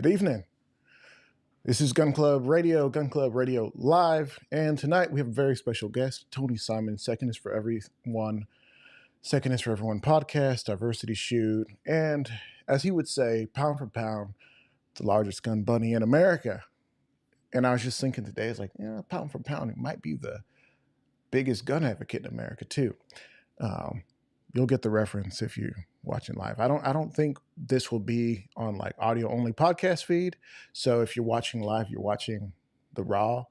Good evening. This is Gun Club Radio Live, and tonight we have a very special guest, Tony Simon. Second is for everyone podcast, diversity shoot, and as he would say, pound for pound, the largest gun bunny in America. And I was just thinking today, it's like, pound for pound, it might be the biggest gun advocate in America too. You'll get the reference if you're watching live. I don't think this will be on like audio only podcast feed. So if you're watching live, you're watching the raw,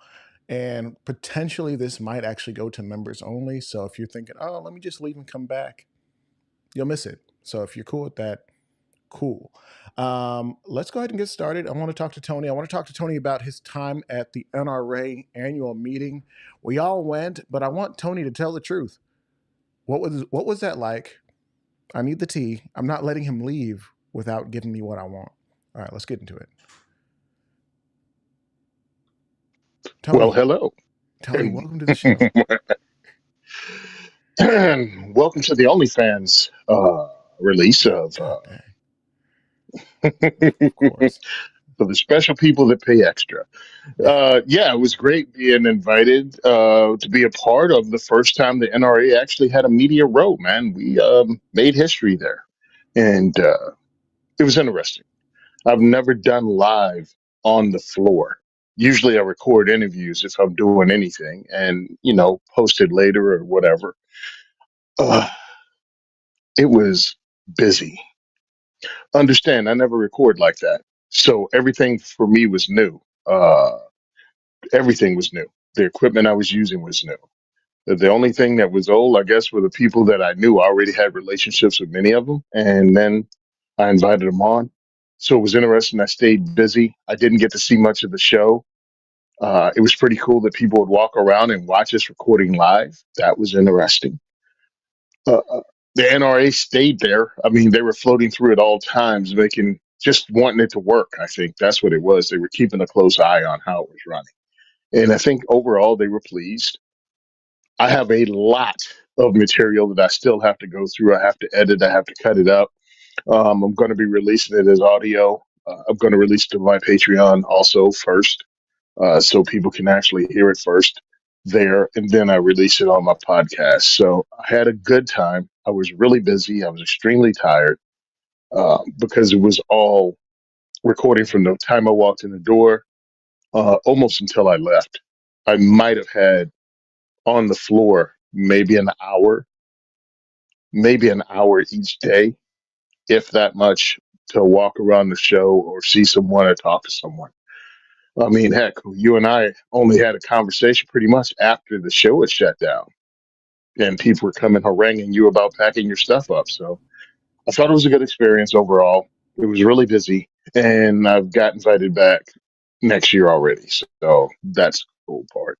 and potentially this might actually go to members only. So if you're thinking, oh, let me just leave and come back, you'll miss it. So if you're cool with that, cool. Let's go ahead and get started. I want to talk to Tony. I want to talk to Tony about his time at the NRA annual meeting. We all went, but I want Tony to tell the truth. What was that like? I need the tea. I'm not letting him leave without giving me what I want. All right, let's get into it. Tony, Well, hello. Tony, welcome to the show. Welcome to the OnlyFans release of Of course. for the special people that pay extra. Yeah, it was great being invited to be a part of the first time the NRA actually had a media row, man. We made history there. And it was interesting. I've never done live on the floor. Usually I record interviews if I'm doing anything and, post it later or whatever. It was busy. Understand, I never record like that. So everything for me was new. Uh, Everything was new. The equipment I was using was new. The only thing that was old, I guess, were the people that I knew. I already had relationships with many of them. And then I invited them on. So it was interesting. I stayed busy. I didn't get to see much of the show. It was pretty cool that people would walk around and watch us recording live. That was interesting. The NRA stayed there. I mean, they were floating through at all times, making just wanting it to work. I think that's what it was. They were keeping a close eye on how it was running. And I think overall they were pleased. I have a lot of material that I still have to go through. I have to edit, I have to cut it up. I'm going to be releasing it as audio. I'm going to release it to my Patreon also first, so people can actually hear it first there, and then I release it on my podcast. So I had a good time. I was really busy. I was extremely tired because it was all recording from the time I walked in the door almost until I left. I might have had on the floor maybe an hour each day, if that much, to walk around the show or see someone or talk to someone. I mean, heck, you and I only had a conversation pretty much after the show was shut down, and people were coming haranguing you about packing your stuff up. So I thought it was a good experience overall. It was really busy, and I've got invited back next year already. So that's the cool part.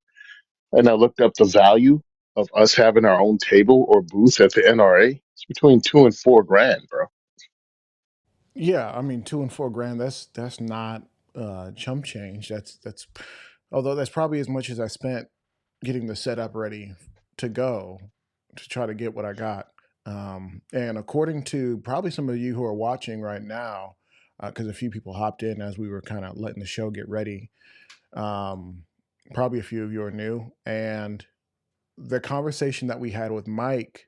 And I looked up the value of us having our own table or booth at the NRA. It's between $2 and $4 grand, bro. Yeah, I mean, $2 and $4 grand. That's not chump change. That's although that's probably as much as I spent getting the setup ready to go to try to get what I got. And according to probably some of you who are watching right now, because a few people hopped in as we were kind of letting the show get ready. Probably a few of you are new, and the conversation that we had with Mike.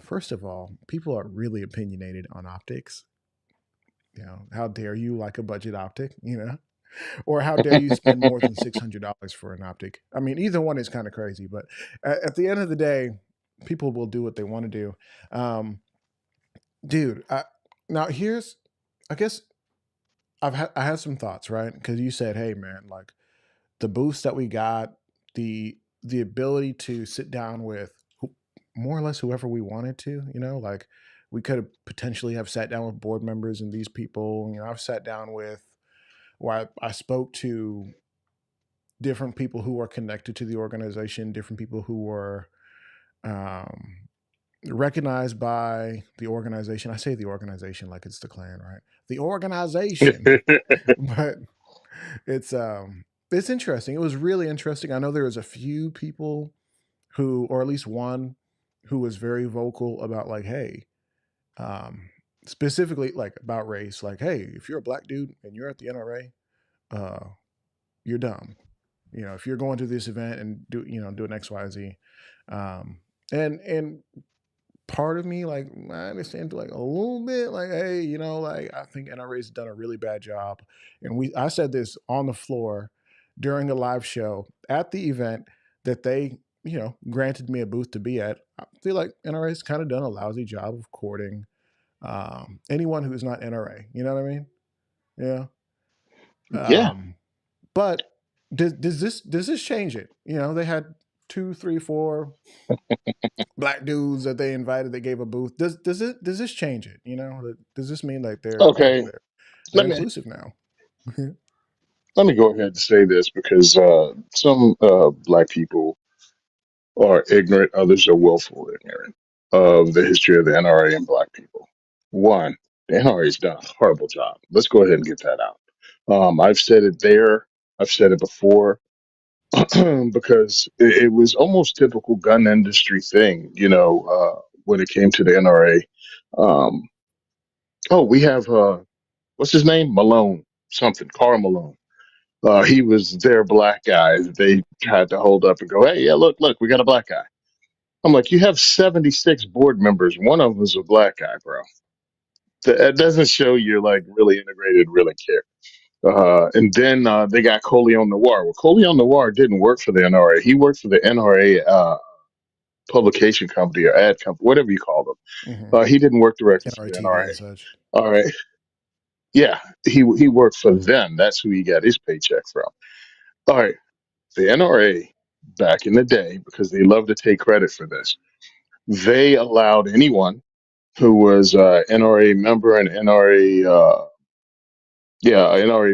First of all, people are really opinionated on optics. How dare you like a budget optic? Or how dare you spend more than $600 for an optic? I mean, either one is kind of crazy, but at the end of the day, people will do what they want to do. Dude, now here's, I guess I have some thoughts, right? Because you said, hey man, like the boosts that we got, the ability to sit down with more or less whoever we wanted to, like we could have potentially have sat down with board members and these people. I've sat down with, or I spoke to different people who are connected to the organization, different people who were um, recognized by the organization. I say the organization like it's the Klan, right? The organization, but it's interesting. It was really interesting. I know there was a few people who, or at least one, who was very vocal about like, hey, um, specifically like about race. Like, hey, if you're a black dude and you're at the NRA, you're dumb. If you're going to this event and doing X, Y, Z, um, and part of me, like, I understand like a little bit, like, hey, like, I think NRA's done a really bad job. And I said this on the floor during a live show at the event that they, granted me a booth to be at. I feel like NRA's kind of done a lousy job of courting anyone who's not NRA. You know what I mean? Yeah. Yeah. Um, but does this change it? They had two, three, four black dudes that they invited that gave a booth. Does this change it? Does this mean like they're Okay. they're Let me inclusive now? let me go ahead and say this because some black people are ignorant, others are willful ignorant of the history of the NRA and black people. One, the NRA's done a horrible job. Let's go ahead and get that out. I've said it there. I've said it before. Because it was almost typical gun industry thing, when it came to the NRA. Um, oh, we have what's his name? Malone, something, Carl Malone. He was their black guy that they had to hold up and go, hey, yeah, look, we got a black guy. I'm like, you have 76 board members. One of them is a black guy, bro. That doesn't show you're like really integrated, really care. And then they got Coleon Noir. Well, Coleon Noir didn't work for the NRA. He worked for the NRA publication company or ad company, whatever you call them. Hmm. He didn't work directly for the NRTV and NRA. such. All right. Yeah, he worked for them. That's who he got his paycheck from. All right. The NRA back in the day, because they love to take credit for this, they allowed anyone who was NRA member and NRA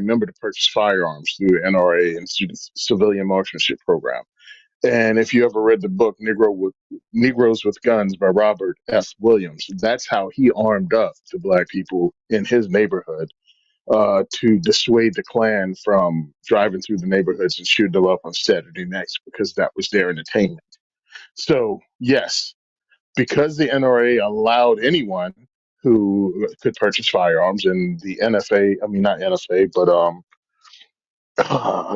member to purchase firearms through the NRA and Student Civilian Marksmanship Program. And if you ever read the book Negroes with Guns by Robert F. Williams, that's how he armed up the black people in his neighborhood to dissuade the Klan from driving through the neighborhoods and shooting them up on Saturday nights because that was their entertainment. So, yes, because the NRA allowed anyone who could purchase firearms, and the NFA, I mean, not NFA, but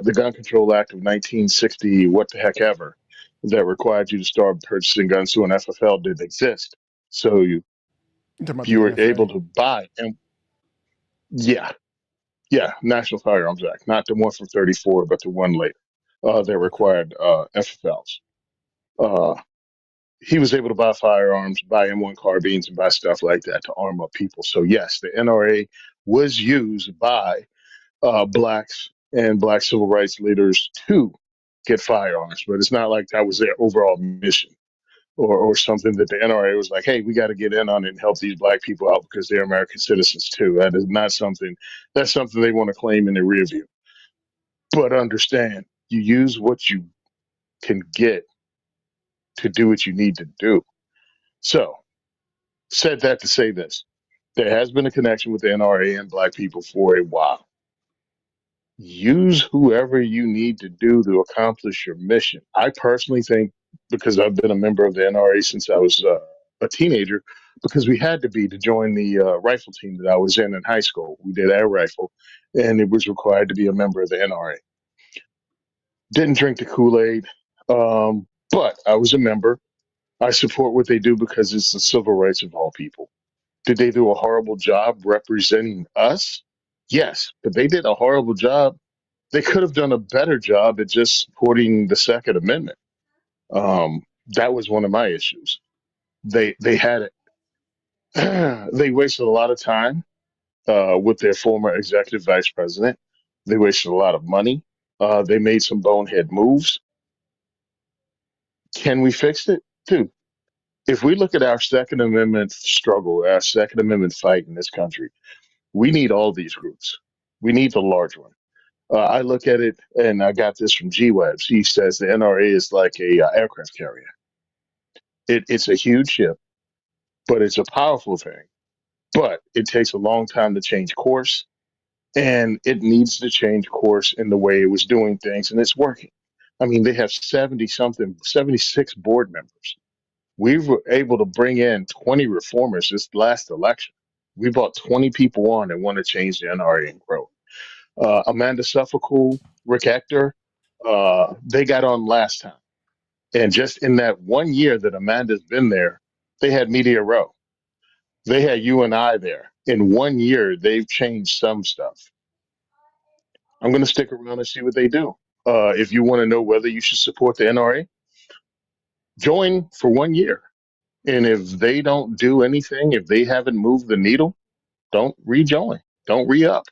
the Gun Control Act of 1960, what the heck ever, that required you to start purchasing guns through an FFL didn't exist. So You talking about you the were able NFA? to buy, and yeah, yeah, National Firearms Act, not the one from 34, but the one later that Okay. required FFLs. Uh, he was able to buy firearms, buy M1 carbines, and buy stuff like that to arm up people. So, yes, the NRA was used by blacks and black civil rights leaders to get firearms, but it's not like that was their overall mission or something that the NRA was like, hey, we got to get in on it and help these black people out because they're American citizens too. That is not something, that's something they want to claim in the rear view. But understand, you use what you can get to do what you need to do. So, said that to say this, there has been a connection with the NRA and black people for a while. Use whoever you need to do to accomplish your mission. I personally think, because I've been a member of the NRA since I was a teenager, because we had to be to join the rifle team that I was in high school. We did air rifle, and it was required to be a member of the NRA. Didn't drink the Kool Aid, but I was a member. I support what they do because it's the civil rights of all people. Did they do a horrible job representing us? Yes, but they did a horrible job. They could have done a better job at just supporting the Second Amendment. That was one of my issues. They had it. They wasted a lot of time with their former executive vice president. They wasted a lot of money. They made some bonehead moves. Can we fix it? Dude, if we look at our Second Amendment struggle, our Second Amendment fight in this country, we need all these groups. We need the large one. I look at it, and I got this from G Webs. He says the NRA is like a aircraft carrier. It's a huge ship, but it's a powerful thing. But it takes a long time to change course, and it needs to change course in the way it was doing things, and it's working. I mean, they have 70 something, 76 board members. We were able to bring in 20 reformers this last election. We brought 20 people on that want to change the NRA and grow. Amanda Suffolk, Rick Ector, they got on last time. And just in that 1 year that Amanda's been there, they had Media Row. They had you and I there. In 1 year, they've changed some stuff. I'm going to stick around and see what they do. If you want to know whether you should support the NRA, join for 1 year. And if they don't do anything, if they haven't moved the needle, don't rejoin. Don't re up.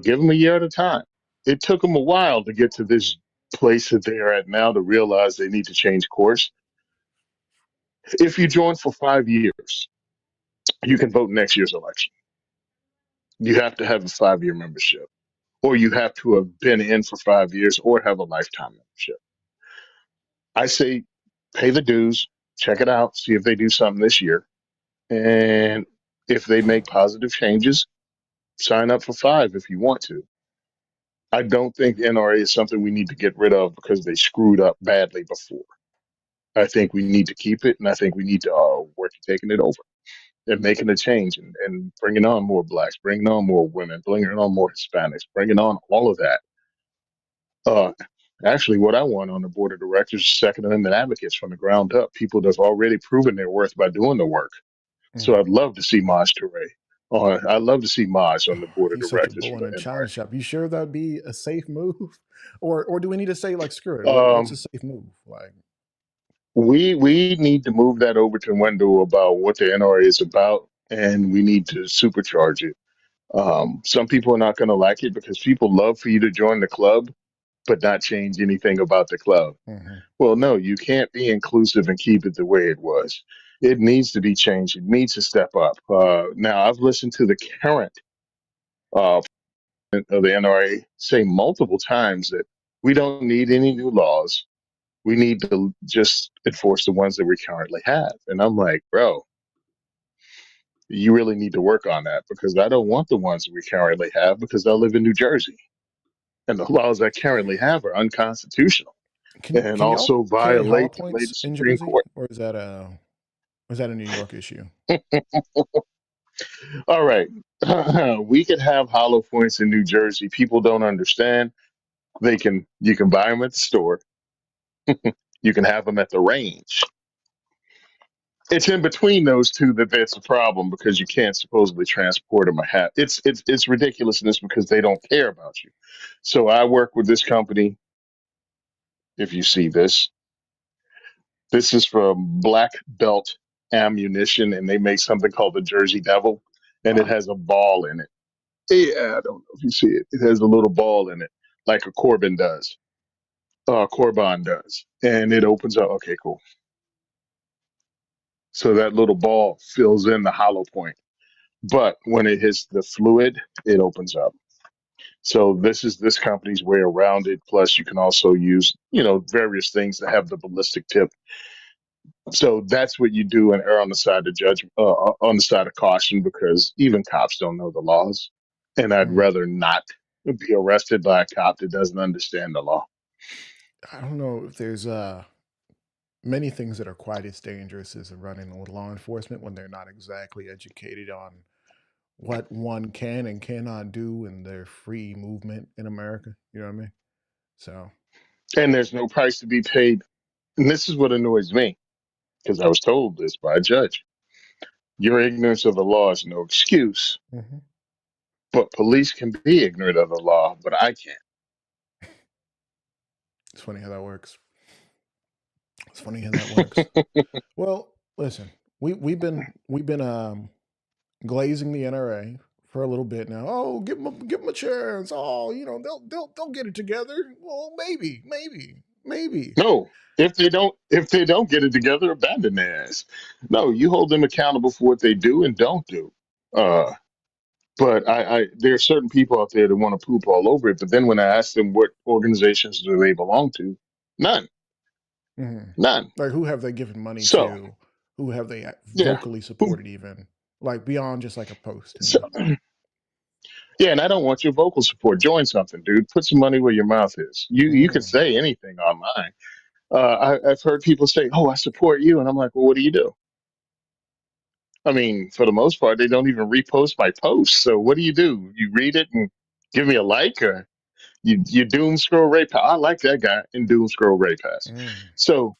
Give them a year at a time. It took them a while to get to this place that they are at now to realize they need to change course. If you join for 5 years, you can vote next year's election. You have to have a 5 year membership, or you have to have been in for 5 years or have a lifetime membership. I say pay the dues, check it out, see if they do something this year. And if they make positive changes, sign up for 5 if you want to. I don't think NRA is something we need to get rid of because they screwed up badly before. I think we need to keep it, and I think we need to work at taking it over and making a change and bringing on more blacks, bringing on more women, bringing on more Hispanics, bringing on all of that. Uh, Actually, what I want on the board of directors is Second Amendment advocates from the ground up, people that have already proven their worth by doing the work. So Mm. I'd love to see Maj Toure. I'd love to see Maj on the board of He's such a directors bull for in the a china NRA. shop. You sure that'd be a safe move, or do we need to say like screw it? What's a Um, safe move? Like, we need to move that over to window about what the NRA is about, and we need to supercharge it. Some people are not going to like it because people love for you to join the club, but not change anything about the club. mhm. Well, no, you can't be inclusive and keep it the way it was. It needs to be changed. It needs to step up. Now, I've listened to the current of the NRA say multiple times that we don't need any new laws. We need to just enforce the ones that we currently have. And I'm like, bro, you really need to work on that because I don't want the ones that we currently have because I live in New Jersey and the laws I currently have are unconstitutional and Can y'all also carry hollow violate the points latest in Supreme Jersey, Court. or is that a New York issue? All right. We could have hollow points in New Jersey. People don't understand. You can buy them at the store. You can have them at the range. It's in between those two that that's a problem because you can't supposedly transport them or have it's ridiculousness because they don't care about you. So I work with this company. If you see this, this is from Black Belt Ammunition, and they make something called the Jersey Devil, and it has a ball in it. Yeah, I don't know if you see it. It has a little ball in it, like a Corbin does. Corbin does, and it opens up. Okay, cool. So that little ball fills in the hollow point. But when it hits the fluid, it opens up. So this is this company's way around it. Plus, you can also use, various things that have the ballistic tip. So that's what you do and err on the side of judgment, on the side of caution, because even cops don't know the laws, and I'd Mm. rather not be arrested by a cop that doesn't understand the law. I don't know if there's many things that are quite as dangerous as running with law enforcement when they're not exactly educated on what one can and cannot do in their free movement in America. You know what I mean? So, And there's no price to be paid. And this is what annoys me, because I was told this by a judge. Your ignorance of the law is no excuse. mhm. But police can be ignorant of the law, but I can't. It's funny how that works. It's funny how that works. Well, listen, we've been glazing the NRA for a little bit now. Oh, give them a chance. Oh, they'll get it together. Well, maybe. No, if they don't get it together, abandon their ass. No, you hold them accountable for what they do and don't do. Uh, but there are certain people out there that want to poop all over it. But then when I ask them what organizations do they belong to, none, Mhm. none. Like, who have they given money So to? Who have they yeah, vocally Who- supported even? Like, beyond just like a post, you so, know? yeah, and I don't want your vocal support. Join something, dude. Put some money where your mouth is. You can Mm. say anything online. I've heard people say, "Oh, I support you," and I'm like, "Well, what do you do?" I mean, for the most part, they don't even repost my posts. So what do? You read it and give me a like, or you doom scroll Ray Pass. I like that guy and doom scroll Ray Pass. Mm. So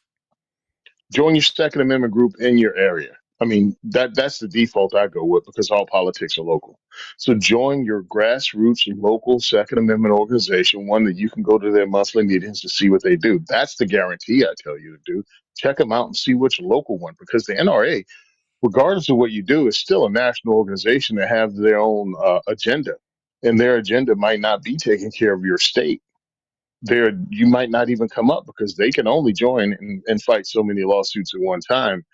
join your Second Amendment group in your area. I mean, that's the default I go with because all politics are local. So join your grassroots local Second Amendment organization, one that you can go to their monthly meetings to see what they do. That's the guarantee I tell you to do. Check them out and see which local one, because the NRA, regardless of what you do, is still a national organization that have their own agenda, and their agenda might not be taking care of your state. There, you might not even come up because they can only join and fight so many lawsuits at one time,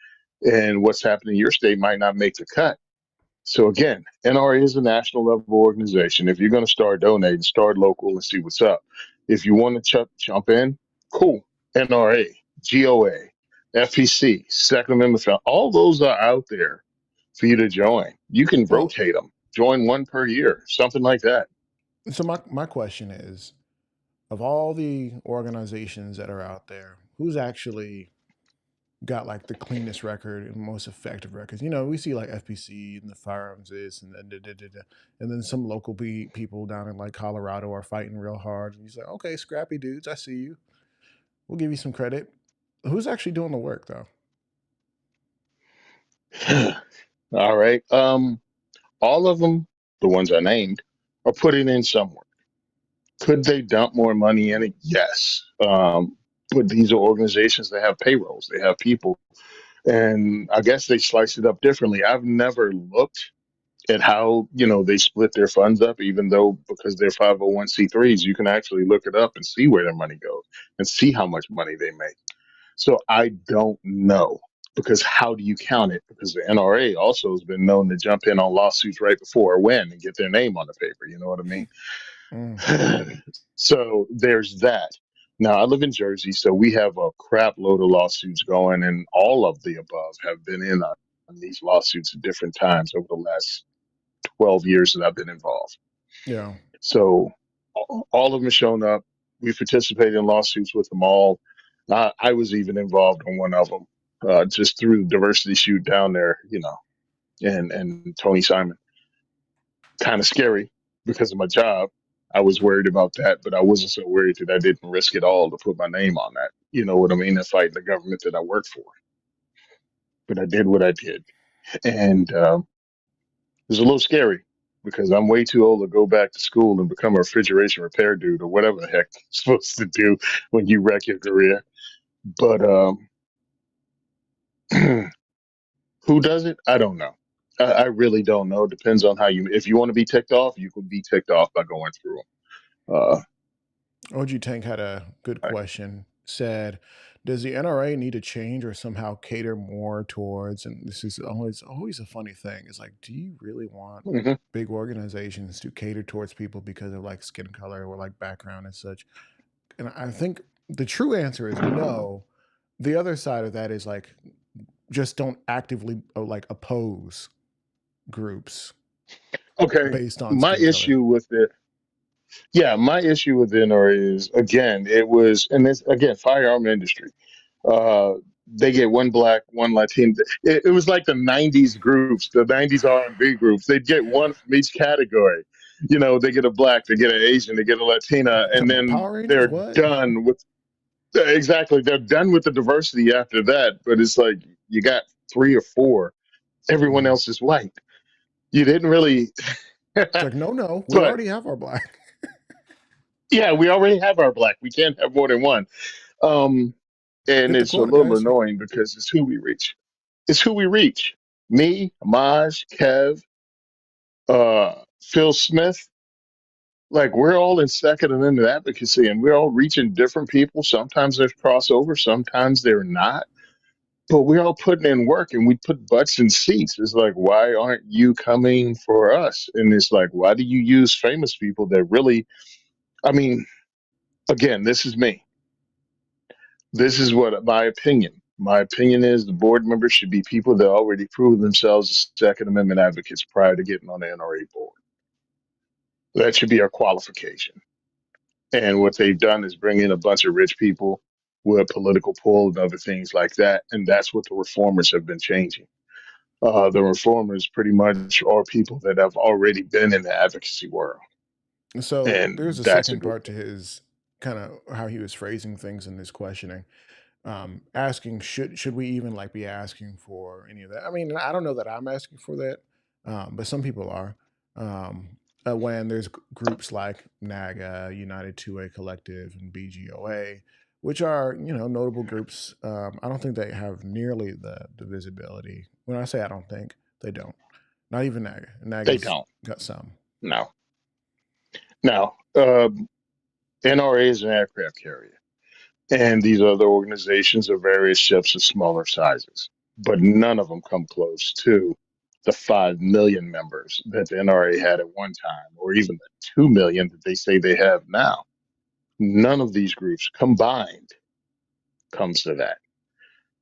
and what's happening in your state might not make the cut. So again, NRA is a national level organization. If you're going to start donating, start local and see what's up. If you want to jump in, cool. NRA, GOA, FPC, Second Amendment, all those are out there for you to join. You can Well, rotate them. Join one per year, something like that. so my question is, of all the organizations that are out there, who's actually got like the cleanest record and most effective records? You know, we see like FPC and the firearms this and then and then some local people down in like Colorado are fighting real hard. And you say, okay, scrappy dudes, I see you. We'll give you some credit. Who's actually doing the work though? All right. All of them, the ones I named, are putting in somewhere. Could they dump more money in it? Yes. But these are organizations that have payrolls, they have people, and I guess they slice it up differently. I've never looked at how they split their funds up, even though because they're 501(c)(3s, you can actually look it up and see where their money goes and see how much money they make. So I don't know, because how do you count it? Because the NRA also has been known to jump in on lawsuits right before a win and get their name on the paper. You know what I mean? Mm. So there's that. Now I live in Jersey, so we have a crap load of lawsuits going, and all of the above have been in on these lawsuits at different times over the last 12 years that I've been involved. Yeah. So all of them have shown up. We participated in lawsuits with them all. I was even involved in one of them, just through diversity shoot down there, and Tony Simon. Kind of scary because of my job. I was worried about that, but I wasn't so worried that I didn't risk it all to put my name on that. You know what I mean? And fight the government that I work for. But I did what I did, and it was a little scary because I'm way too old to go back to school and become a refrigeration repair dude or whatever the heck you're supposed to do when you wreck your career. But who does it? I don't know. I really don't know. Depends on how you. If you want to be ticked off, you can be ticked off by going through them. OG Tank had a good I, question. Said, does the NRA need to change or somehow cater more towards? And this is always a funny thing. It's like, do you really want mhm. big organizations to cater towards people because of like skin color or like background and such? And I think the true answer is no. The other side of that is like, just don't actively like oppose groups Okay, based on my skin color. issue with it, yeah, my issue with NRA is again, it was, and it's again, firearm industry. Uh, they get one black, one Latino. It was like the '90s groups, the '90s R&B groups. They'd get one from each category. They get a black, they get an Asian, they get a Latina, You and talking about then Power Rangers? they're What? done with exactly. They're done with the diversity after that. But it's like you got three or four. Everyone Mm. else is white. You didn't really. It's like, no, no, we But already have our black. yeah, we already have our black. We can't have more than one. Um, and Hit the it's a quota, little guys. annoying because it's who we reach. It's who we reach. Me, Maj, Kev, Phil Smith. Like we're all in Second Amendment advocacy, and we're all reaching different people. Sometimes there's crossover, sometimes they're not. But we're all putting in work, and we put butts in seats. It's like, why aren't you coming for us? And it's like, why do you use famous people that really? I mean, again, this is me. This is what my opinion. My opinion is the board members should be people that already prove themselves as Second Amendment advocates prior to getting on the NRA board. That should be our qualification. And what they've done is bring in a bunch of rich people with political pull and other things like that. And that's what the reformers have been changing. The reformers pretty much are people that have already been in the advocacy world, So there's and a that's a second group part to his kind of how he was phrasing things in this questioning, asking should we even like be asking for any of that? I mean, I don't know that I'm asking for that, but some people are. When there's groups like NAGA, United 2A Collective, and BGOA, which are notable groups, I don't think they have nearly the visibility. When I say I don't think, they don't. Not even NAGA. they NAGA's don't. got some. No, now NRA is an aircraft carrier, and these other organizations are various ships of smaller sizes, but none of them come close to the 5 million members that the NRA had at one time, or even the 2 million that they say they have now. None of these groups combined comes to that.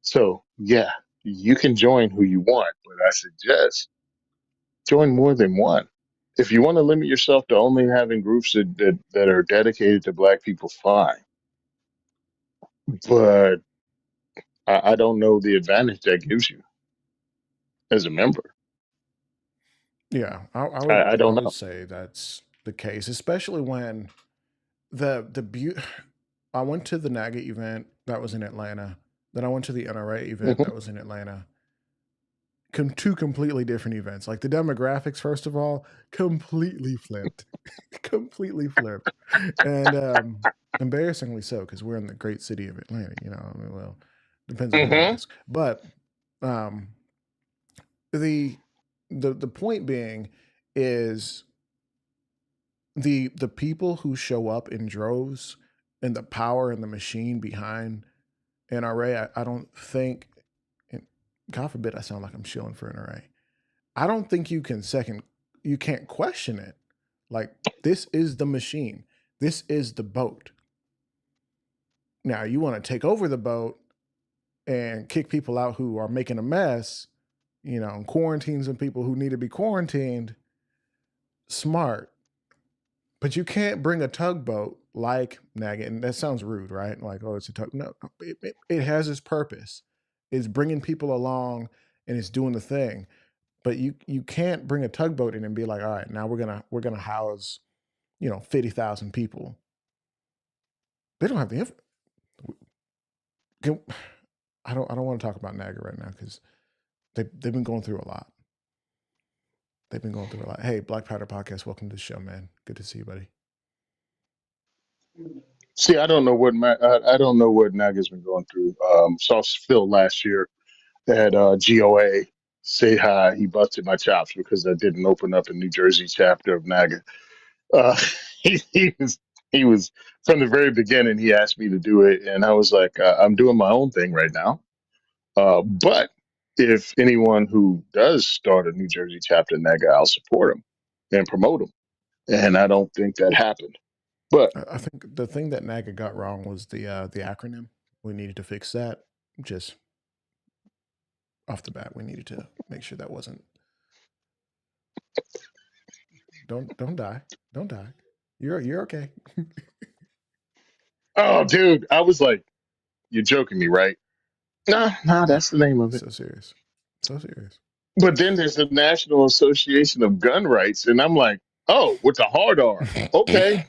So, yeah, you can join who you want, but I suggest join more than one. If you want to limit yourself to only having groups that are dedicated to Black people, fine. But I don't know the advantage that gives you as a member. Yeah, I I don't would know. say that's the case, especially when the beauty. I went to the NAGA event that was in Atlanta. Then I went to the NRA event Hmm. that was in Atlanta. Two completely different events. Like the demographics, first of all, completely flipped, completely flipped, and embarrassingly so because we're in the great city of Atlanta. I mean, well, depends on who you Hmm. ask, but um, the the point being is the people who show up in droves and the power and the machine behind NRA. I don't think, and God forbid, I sound like I'm shilling for NRA. I don't think you can't question it. Like this is the machine. This is the boat. Now you want to take over the boat and kick people out who are making a mess, and quarantine some people who need to be quarantined. Smart. But you can't bring a tugboat like Nugget, and that sounds rude, right? Like, oh, it's a tug. No, it has its purpose. It's bringing people along and it's doing the thing. But you can't bring a tugboat in and be like, all right, now we're gonna house 50,000 people. They don't have the can, I don't want to talk about Naga right now because they've been going through a lot. They've been going through a lot. Hey, Black Powder Podcast, welcome to the show, man. Good to see you, buddy. See, I don't know what Naga's been going through. Saw Phil last year at GOA say hi. He busted my chops because I didn't open up a New Jersey chapter of Naga. Uh, he was from the very beginning. He asked me to do it, and I was like, I'm doing my own thing right now. But if anyone who does start a New Jersey chapter of Naga, I'll support him and promote him. And I don't think that happened. But I think the thing that Naga got wrong was the acronym. We needed to fix that. Just off the bat, we needed to make sure that wasn't. Don't die. Don't die. You're okay. oh, dude, I was like, you're joking me, right? Nah, nah, that's the name of it. So serious. So serious. But then there's the National Association of Gun Rights, and I'm like, oh, with the hard R. Okay,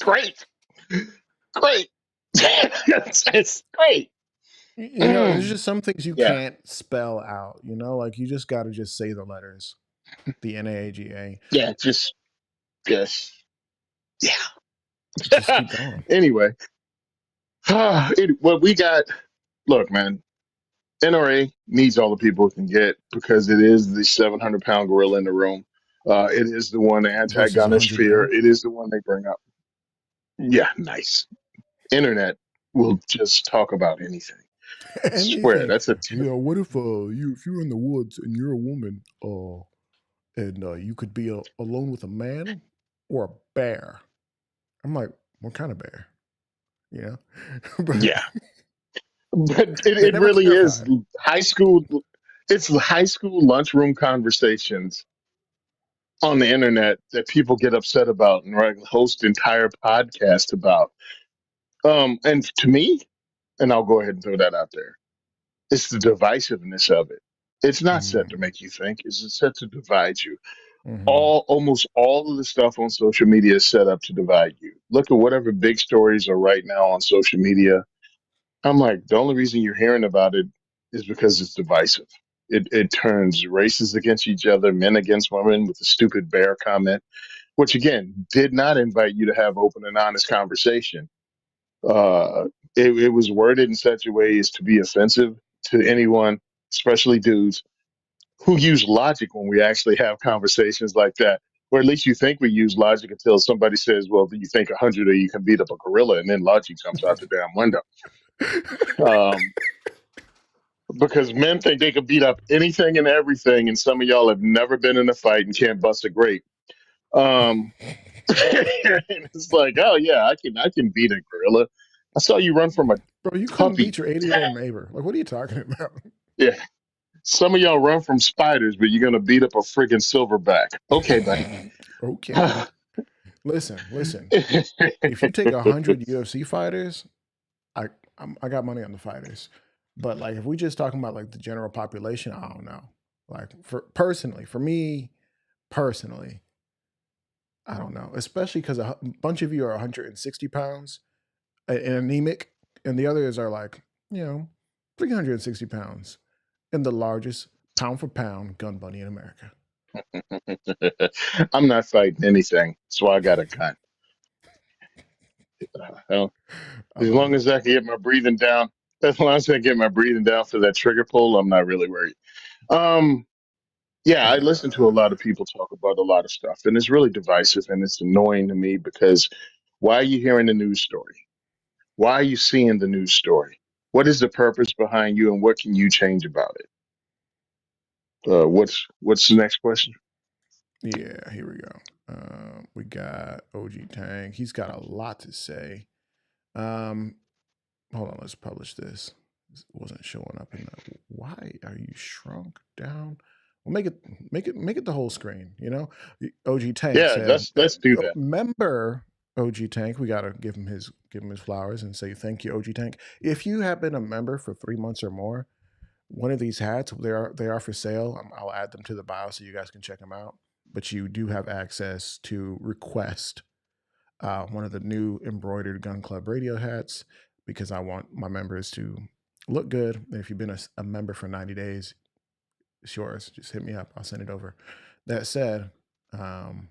great, great. it's great. There's just some things you Yeah, can't spell out. Like you just got to just say the letters. The NAAGA. yeah, just, yeah. Just keep going. Anyway, what we got, look, man, NRA needs all the people it can get because it is the 700-pound gorilla in the room. It is the one, the Versus anti-gunnish 100 fear. men. It is the one they bring up. Yeah, nice. Internet will just talk about anything. Swear, Anything. that's a What if you're in the woods and you're a woman, and you could be alone with a man or a bear? I'm like, what kind of bear? You know, but yeah. But they it never really is clarified. high school. It's high school lunchroom conversations on the internet that people get upset about and host entire podcasts about. And to me, and I'll go ahead and throw that out there. It's the divisiveness of it. It's not set to Mm-hmm. make you think. It's set to divide you. Mm-hmm. Almost all of the stuff on social media is set up to divide you. Look at whatever big stories are right now on social media. I'm like, the only reason you're hearing about it is because it's divisive. It turns races against each other, men against women with the stupid bear comment, which again did not invite you to have open and honest conversation. Uh, it was worded in such a way as to be offensive to anyone, especially dudes who use logic when we actually have conversations like that. Or at least you think we use logic until somebody says, well, do you think 100 of you can beat up a gorilla? And then logic jumps out the damn window. Um, because men think they can beat up anything and everything, and some of y'all have never been in a fight and can't bust a grape. Um, and it's like, oh yeah, I can beat a gorilla. I saw you run from a Bro, you couldn't puppy. beat your 80-year-old neighbor. Like, what are you talking about? Yeah, some of y'all run from spiders, but you're gonna beat up a friggin' silverback. Okay, buddy. Okay. Listen, listen. If you take 100 UFC fighters, I I got money on the fighters. But like, if we just talking about like the general population, I don't know. Like for me personally, I don't know. Especially because a bunch of you are 160 pounds and anemic, and the others are like, you know, 360 pounds, and the largest pound for pound gun bunny in America. I'm not fighting anything, so I got a gun. Hell, I as love long it. as I can get my breathing down, as long as I get my breathing down for that trigger pull, I'm not really worried. Um, yeah, I listen to a Uh, lot of people talk about a lot of stuff, and it's really divisive and it's annoying to me because why are you hearing the news story? Why are you seeing the news story? What is the purpose behind you, and what can you change about it? What's the next question? yeah, here we go. We got OG Tang. He's got a lot to say. Um, Hold on, let's publish this. It wasn't showing up in the. Why are you shrunk down? Well, make it the whole screen. You know, OG Tank Yeah, said, let's do that. member OG Tank. We gotta give him his flowers and say thank you, OG Tank. If you have been a member for 3 months or more, one of these hats they are for sale. I'll add them to the bio so you guys can check them out. But you do have access to request one of the new embroidered Gun Club radio hats because I want my members to look good. And if you've been a member for 90 days, it's yours. Just hit me up. I'll send it over. That said, um,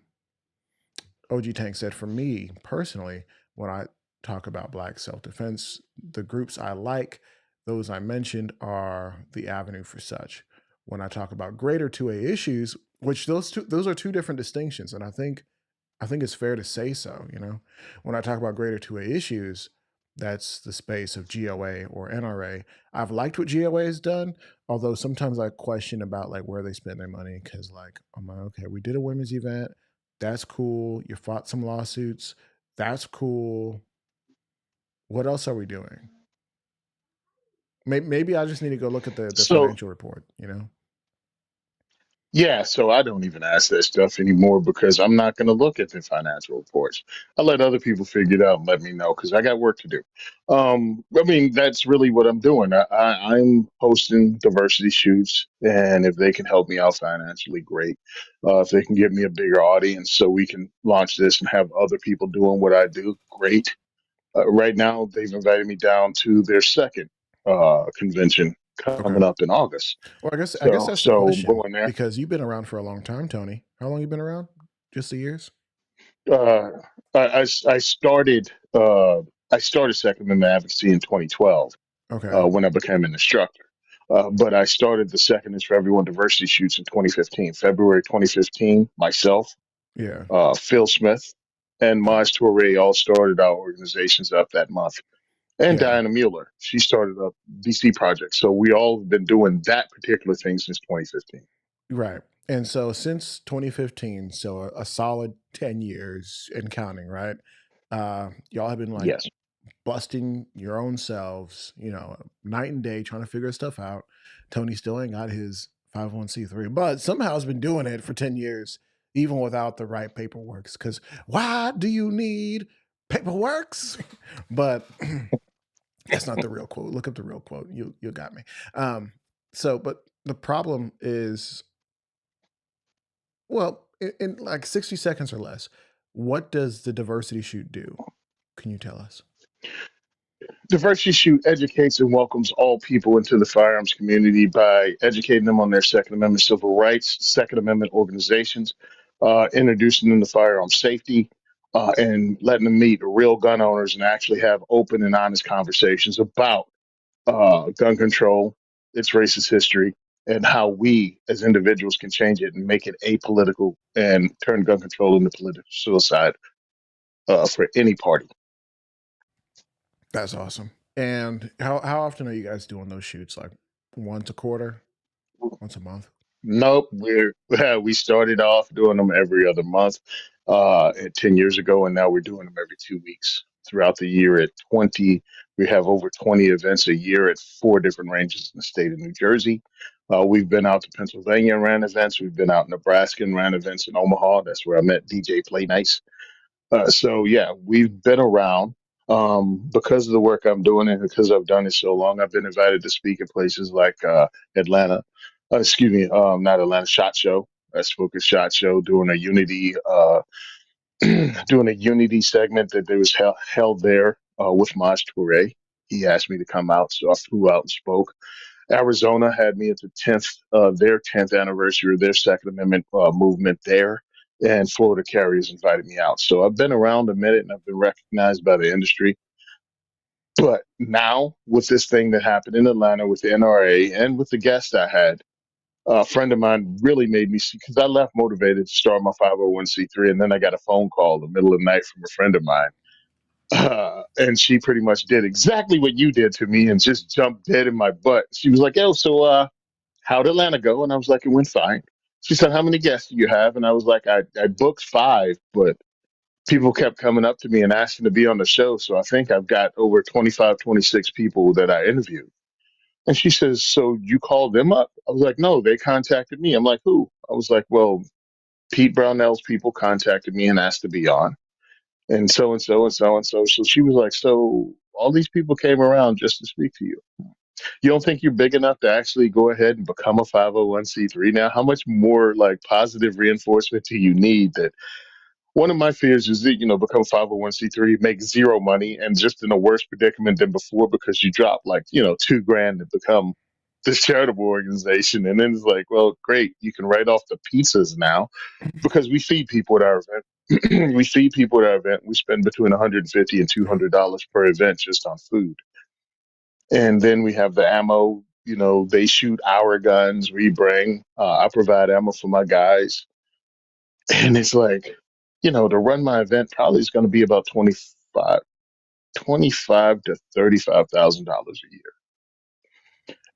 OG Tank said, for me personally, when I talk about Black self defense, the groups I like, those I mentioned, are the avenue for such. When I talk about greater 2A issues, which those are two different distinctions, and I think it's fair to say so, you know. When I talk about greater 2A issues, that's the space of GOA or NRA. I've liked what GOA has done, although sometimes I question about like where they spend their money because like I'm like, okay, we did a women's event, that's cool. You fought some lawsuits, that's cool. What else are we doing? Maybe I just need to go look at the So financial report, you know? yeah, so I don't even ask that stuff anymore because I'm not going to look at the financial reports. I let other people figure it out and let me know because I got work to do. I mean, that's really what I'm doing. I'm hosting diversity shoots, and if they can help me out financially, great. If they can give me a bigger audience so we can launch this and have other people doing what I do, great. Right now, they've invited me down to their second convention Okay. coming up in August. Well, I guess that's the So I'm question going there. because you've been around for a long time, Tony. How long you been around? Just the years? uh, I started I started Second Amendment advocacy in 2012 Okay. when I became an instructor. But I started the Second is for Everyone diversity shoots in 2015, February 2015. Myself, Yeah. Phil Smith, and Maj Toure all started our organizations up that month. And Yeah. Diana Mueller, she started up DC Project. So we all have been doing that particular thing since 2015. Right. And so since 2015, so a solid 10 years and counting, right? Y'all have been like Yes. busting your own selves, night and day trying to figure stuff out. Tony still ain't got his 501c3, but somehow has been doing it for 10 years, even without the right paperwork. Because why do you need paperworks? But That's not the real quote. Look up the real quote. You got me. Um, but the problem is, well, in like 60 seconds or less, what does the diversity shoot do? Can you tell us? Diversity Shoot educates and welcomes all people into the firearms community by educating them on their Second Amendment civil rights, Second Amendment organizations, introducing them to firearm safety, and letting them meet real gun owners and actually have open and honest conversations about gun control, its racist history, and how we as individuals can change it and make it apolitical and turn gun control into political suicide for any party. That's awesome. And how often are you guys doing those shoots? Like once a quarter, once a month? Nope, we started off doing them every other month 10 years ago, and now we're doing them every 2 weeks throughout the year. At 20, we have over 20 events a year at four different ranges in the state of New Jersey. We've been out to Pennsylvania and ran events. We've been out in Nebraska and ran events in Omaha. That's where I met DJ Play Nice. So yeah, we've been around because of the work I'm doing and because I've done it so long. I've been invited to speak in places like Atlanta, excuse me, not Atlanta, Shot Show. I spoke at Shot Show doing a unity, doing a unity segment that there was held there with Maj Toure. He asked me to come out, so I flew out and spoke. Arizona had me at the 10th, their 10th anniversary of their Second Amendment movement there, and Florida Carriers invited me out. So I've been around a minute and I've been recognized by the industry. But now, with this thing that happened in Atlanta with the NRA and with the guest I had, a friend of mine really made me see because I left motivated to start my 501c3, and then I got a phone call in the middle of the night from a friend of mine. And she pretty much did exactly what you did to me and just jumped dead in my butt. She was like, "Yo, so how'd Atlanta go?" And I was like, "It went fine." She said, "How many guests do you have?" And I was like, I booked five, but people kept coming up to me and asking to be on the show. So I think I've got over 25, 26 people that I interviewed. And she says, "So you called them up?" I was like, "No, they contacted me." I'm like, "Who?" I was like, "Well, Pete Brownell's people contacted me and asked to be on. And so and so and so and so." So she was like, "So all these people came around just to speak to you. You don't think you're big enough to actually go ahead and become a 501c3 now? How much more like positive reinforcement do you need?" That one of my fears is that, become 501c3, make zero money, and just in a worse predicament than before because you drop like, 2 grand to become this charitable organization. And then it's like, well, great, you can write off the pizzas now because we feed people at our event. We feed people at our event. We spend between 150 and Right. $200 per event just on food. And then we have the ammo. They shoot our guns. We bring. I provide ammo for my guys, and it's like, to run my event probably is going to be about 25 to $35,000 a year,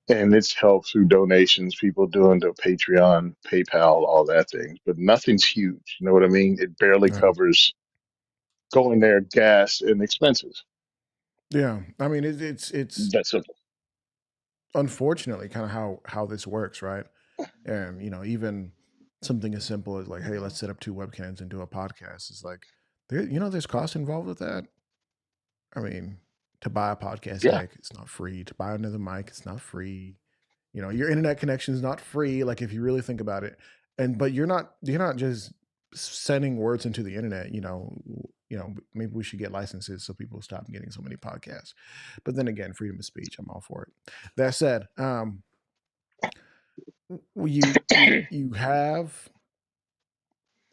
and it's helped through donations, people doing to Patreon, PayPal, all that things. But nothing's huge. You know what I mean? It barely Right. covers going there, gas, and expenses. Yeah. I mean, it's That's simple. unfortunately kind of how this works, right? And even something as simple as like, hey, let's set up two webcams and do a podcast is like, there's cost involved with that. I mean, to buy a podcast Yeah. deck, it's not free. To buy another mic, it's not free. Your internet connection is not free. Like if you really think about it, but you're not just sending words into the internet. Maybe we should get licenses so people stop getting so many podcasts. But then again, freedom of speech, I'm all for it. That said, you have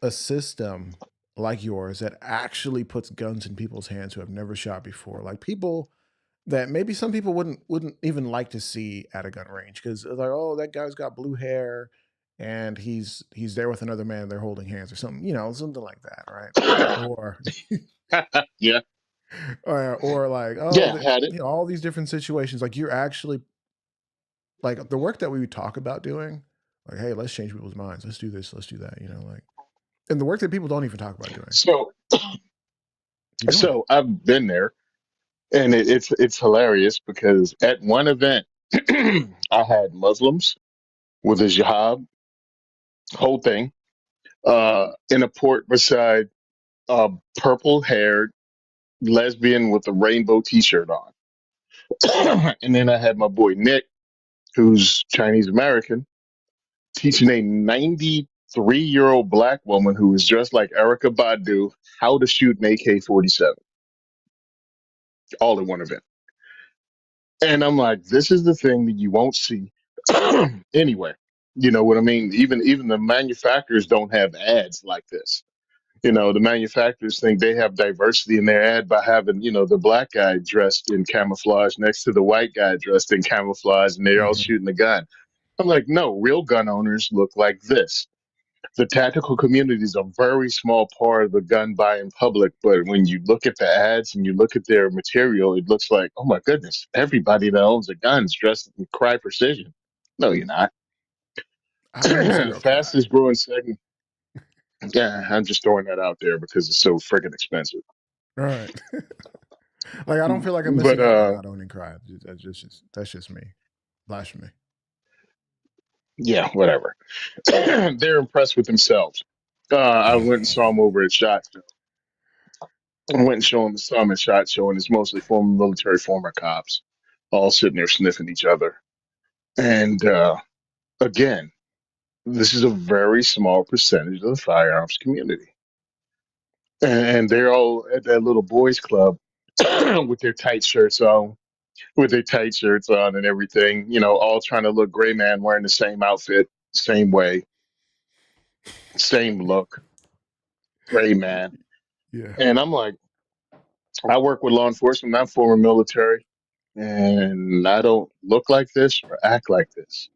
a system like yours that actually puts guns in people's hands who have never shot before, like people that maybe some people wouldn't even like to see at a gun range because they're like, oh, that guy's got blue hair and he's there with another man, they're holding hands or something, something like that, right? Or Yeah. or like, oh, Yeah. I had it. all these different situations, like you're actually like the work that we would talk about doing, like, hey, let's change people's minds, let's do this, let's do that, like, and the work that people don't even talk about doing, So, you're doing it. so I've been there. And it's hilarious because at one event, I had Muslims with a jihad, whole thing, in a port beside a purple haired lesbian with a rainbow t shirt on. And then I had my boy Nick, who's Chinese American, teaching a 93-year-old black woman who was dressed like Erica Badu how to shoot an AK-47, all in one event. And I'm like, this is the thing that you won't see anywhere. You know what I mean? Even the manufacturers don't have ads like this. You know, the manufacturers think they have diversity in their ad by having, the black guy dressed in camouflage next to the white guy dressed in camouflage, and they're all Mm-hmm. shooting a gun. I'm like, no, real gun owners look like this. The tactical community is a very small part of the gun buying public, but when you look at the ads and you look at their material, it looks like, oh my goodness, everybody that owns a gun is dressed in Cry Precision. No, you're not. I've never seen no cry. Fastest growing segment. Yeah, I'm just throwing that out there because it's so freaking expensive. All right. Like I don't feel like I'm But missing out by not owning cry. That's just me. Blasphemy. yeah, whatever. They're impressed with themselves. I went and saw them over at Shot Show. I went and saw him at Shot Show, and it's mostly former military, former cops, all sitting there sniffing each other. And again, this is a very small percentage of the firearms community, and they're all at that little boys' club with their tight shirts on, and everything. You know, all trying to look gray man, wearing the same outfit, same way, same look, gray man. Yeah. And I'm like, I work with law enforcement. I'm former military, and I don't look like this or act like this.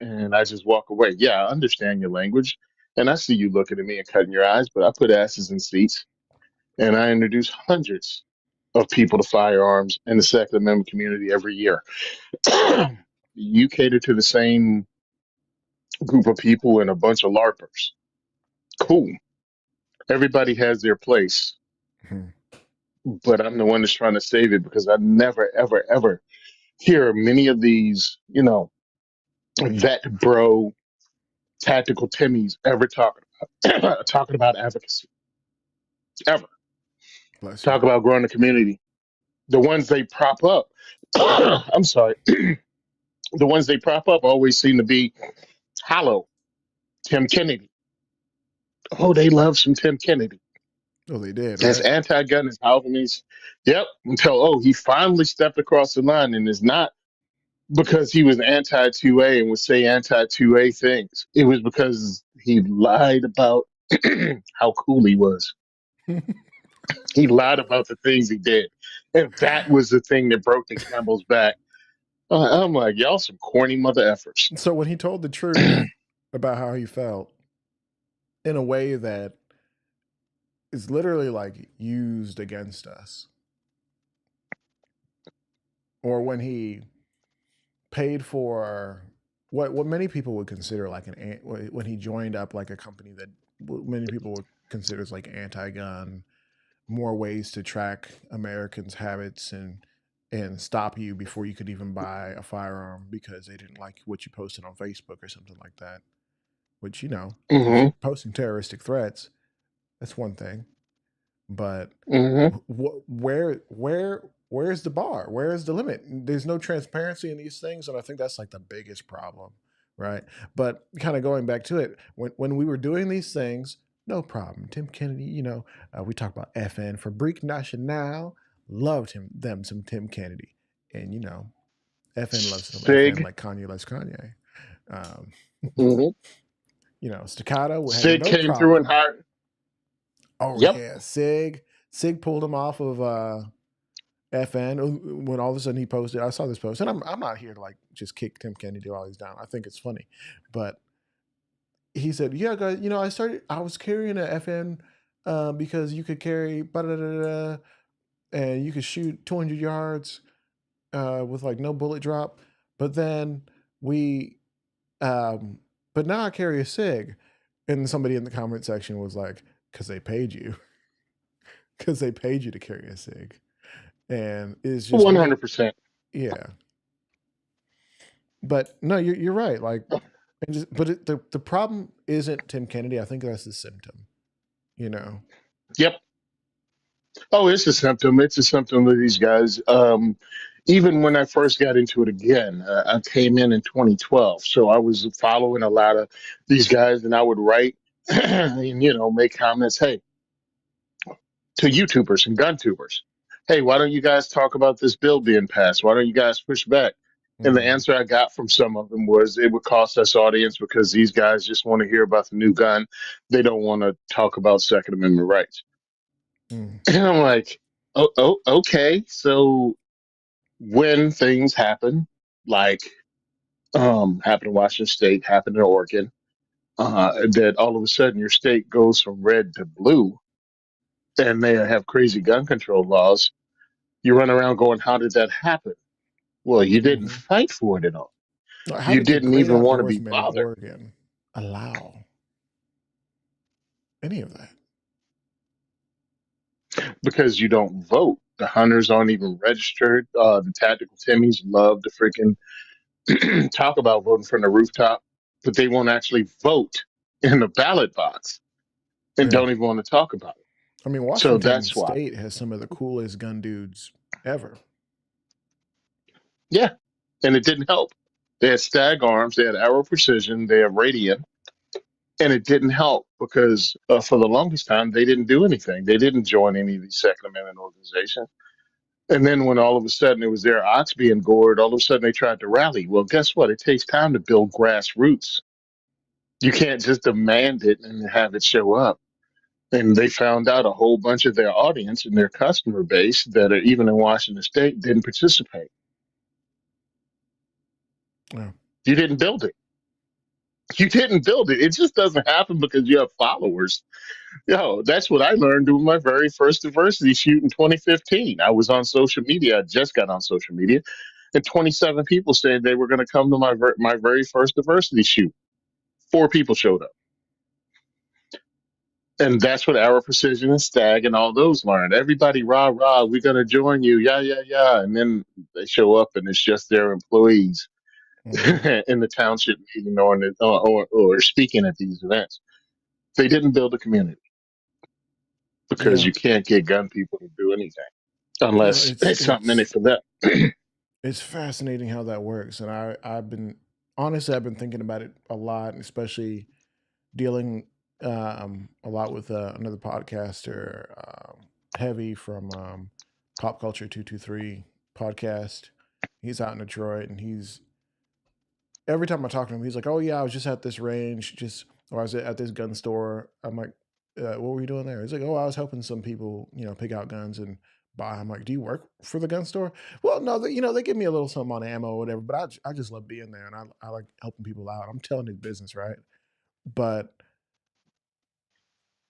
And I just walk away. Yeah, I understand your language, and I see you looking at me and cutting your eyes, but I put asses in seats, and I introduce hundreds of people to firearms in the Second Amendment community every year. You cater to the same group of people and a bunch of LARPers. Cool. Everybody has their place, Mhm. but I'm the one that's trying to save it because I never, ever, ever hear many of these, vet bro tactical Timmies ever talking about advocacy, ever Bless you. talk about growing the community. The ones they prop up, I'm sorry, the ones they prop up always seem to be hollow. Tim Kennedy. Oh, they love some Tim Kennedy. Oh, they did, As right? anti-gun as Albanese. Yep. Until he finally stepped across the line, and it's not because he was anti 2A and would say anti 2A things. It was because he lied about how cool he was. He lied about the things he did. And that was the thing that broke the camel's back. I'm like, y'all some corny mother effers. So when he told the truth about how he felt in a way that is literally like used against us, or when he paid for what many people would consider like when he joined up like a company that many people would consider as like anti-gun, more ways to track Americans' habits and stop you before you could even buy a firearm because they didn't like what you posted on Facebook or something like that. Which if Mm-hmm. you're posting terroristic threats, that's one thing. But Mm-hmm. where's the bar? Where is the limit? There's no transparency in these things, and I think that's like the biggest problem, right? But kind of going back to it, when we were doing these things, no problem. Tim Kennedy, we talk about FN Fabrique National, loved them some Tim Kennedy, and FN loves some FN Sig. like Kanye loves Kanye. Um, Mm-hmm. Staccato had Sig no came through and problem. hired. Oh Yep. yeah, Sig pulled him off of FN when all of a sudden he posted. I saw this post, and I'm not here to like just kick Tim Kennedy while he's down. I think it's funny, but he said, "Yeah, guys, I was carrying a FN because you could carry and you could shoot 200 yards with like no bullet drop, but then we, um, but now I carry a Sig." And somebody in the comment section was like, "Because they paid you." Because they paid you to carry a Sig, and it's just 100%. yeah. But no, you're right. Like, and just but the problem isn't Tim Kennedy. I think that's the symptom. You know. Yep. Oh, it's a symptom. It's a symptom of these guys. Even when I first got into it again, I came in 2012, so I was following a lot of these guys, and I would write and make comments. Hey, to YouTubers and gun tubers, hey, why don't you guys talk about this bill being passed? Why don't you guys push back? And the Mm, answer I got from some of them was it would cost us audience because these guys just want to hear about the new gun. They don't want to talk about Second Amendment rights. mm, And I'm like, oh, okay. So when things happen, like happened in Washington State, happened in Oregon, that all of a sudden your state goes from red to blue, and they have crazy gun control laws. You run around going, "How did that happen?" Well, you didn't mhm. fight for it at all. Like, how You did the didn't great even want to be outdoorsmen of bothered Oregon allow any of that? because you don't vote. The hunters aren't even registered. The tactical Timmies love to freaking talk about voting from the rooftop, but they won't actually vote in the ballot box and Yeah. don't even want to talk about it. I mean, So Washington that's why. State has some of the coolest gun dudes ever. Yeah. And it didn't help. They had stag arms, they had arrow precision, they have radian, and it didn't help because for the longest time they didn't do anything. They didn't join any of these Second Amendment organizations. And then when all of a sudden it was their ox being gored, all of a sudden they tried to rally. Well, guess what? It takes time to build grassroots. You can't just demand it and have it show up. And they found out a whole bunch of their audience and their customer base that are even in Washington State didn't participate. Yeah. You didn't build it. You didn't build it. It just doesn't happen because you have followers. That's what I learned doing my very first diversity shoot in 2015. I was on social media. I just got on social media, and 27 people said they were going to come to my very first diversity shoot. 4 people showed up, and that's what Arrow Precision and Stag and all those learned. Everybody, rah rah, we're going to join you, yeah yeah yeah, and then they show up, and it's just their employees Hmm. in the township meeting or speaking at these events. They didn't build a community because Yeah. you can't get gun people to do anything No, unless it's it's something in it it's for them. it's fascinating how that works, and I've been honestly I've been thinking about it a lot, especially dealing a lot with another podcaster, Heavy from Pop Culture 223 podcast. He's out in Detroit, and he's every time I talk to him, he's like, "Oh yeah, I was just at this range, just or I was at this gun store." I'm like, "What were you doing there?" He's like, "Oh, I was helping some people, pick out guns and buy." I'm like, "Do you work for the gun store?" Well, no, they give me a little something on ammo or whatever, but I just love being there and I like helping people out. I'm telling his business, right? But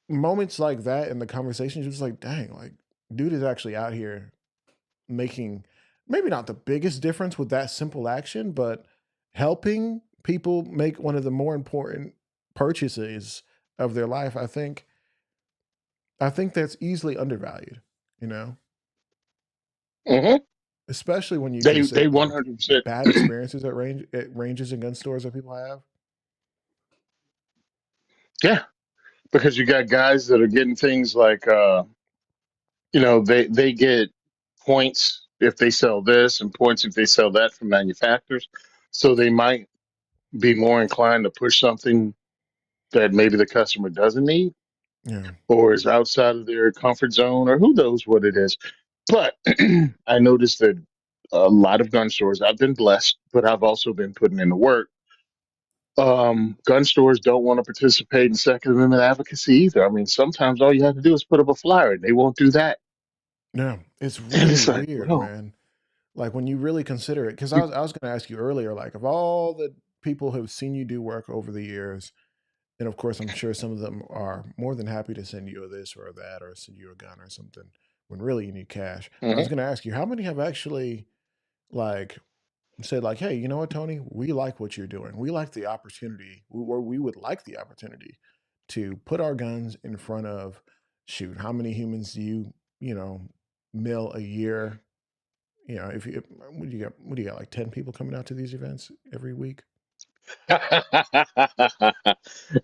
moments like that in the conversation, just like, dang, like, dude is actually out here making maybe not the biggest difference with that simple action, but helping people make one of the more important purchases of their life. I think that's easily undervalued, you know, Hmm. especially when you They consider like 100%. bad experiences at ranges and gun stores that people have. Yeah, because you got guys that are getting things like they get points if they sell this and points if they sell that from manufacturers. So they might be more inclined to push something that maybe the customer doesn't need Yeah. or is outside of their comfort zone or who knows what it is. But I noticed that a lot of gun stores, I've been blessed, but I've also been putting in the work. Gun stores don't want to participate in Second Amendment advocacy either. I mean, sometimes all you have to do is put up a flyer, and they won't do that. Yeah. It's And really it's like, weird, bro, man. Like when you really consider it, because I was going to ask you earlier, like of all the people who've seen you do work over the years, and of course, I'm sure some of them are more than happy to send you a this or a that or send you a gun or something when really you need cash. I was mhm. going to ask you, how many have actually like said like, "Hey, you know what, Tony? We like what you're doing. We like the opportunity, or we would like the opportunity to put our guns in front of shoot. How many humans do you know mill a year? If you what do you got like 10 people coming out to these events every week?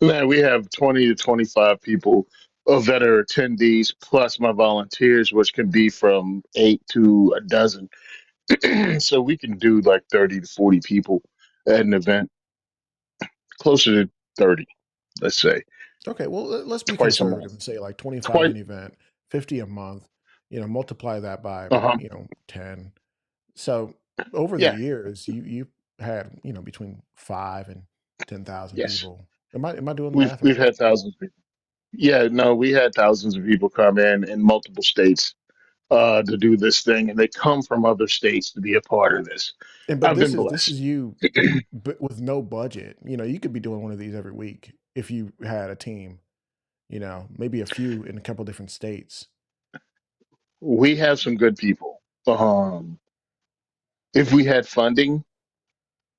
Man, we have 20 to 25 people that are attendees, plus my volunteers, which can be from 8 to a dozen. So we can do like 30 to 40 people at an event, closer to 30, let's say, Okay, well, let's be twice a month. conservative and say like 25 Twice, an event, 50 a month, multiply that by, uh-huh. 10. So over the Yeah, years, you had, between 5 and 10,000 yes. people. Am I doing the We've math we've right? had thousands of people. Yeah, no, we had thousands of people come in multiple states to do this thing, and they come from other states to be a part of this. And but I've been this blessed. is you but with no budget. You could be doing one of these every week if you had a team, maybe a few in a couple different states. We have some good people. If we had funding,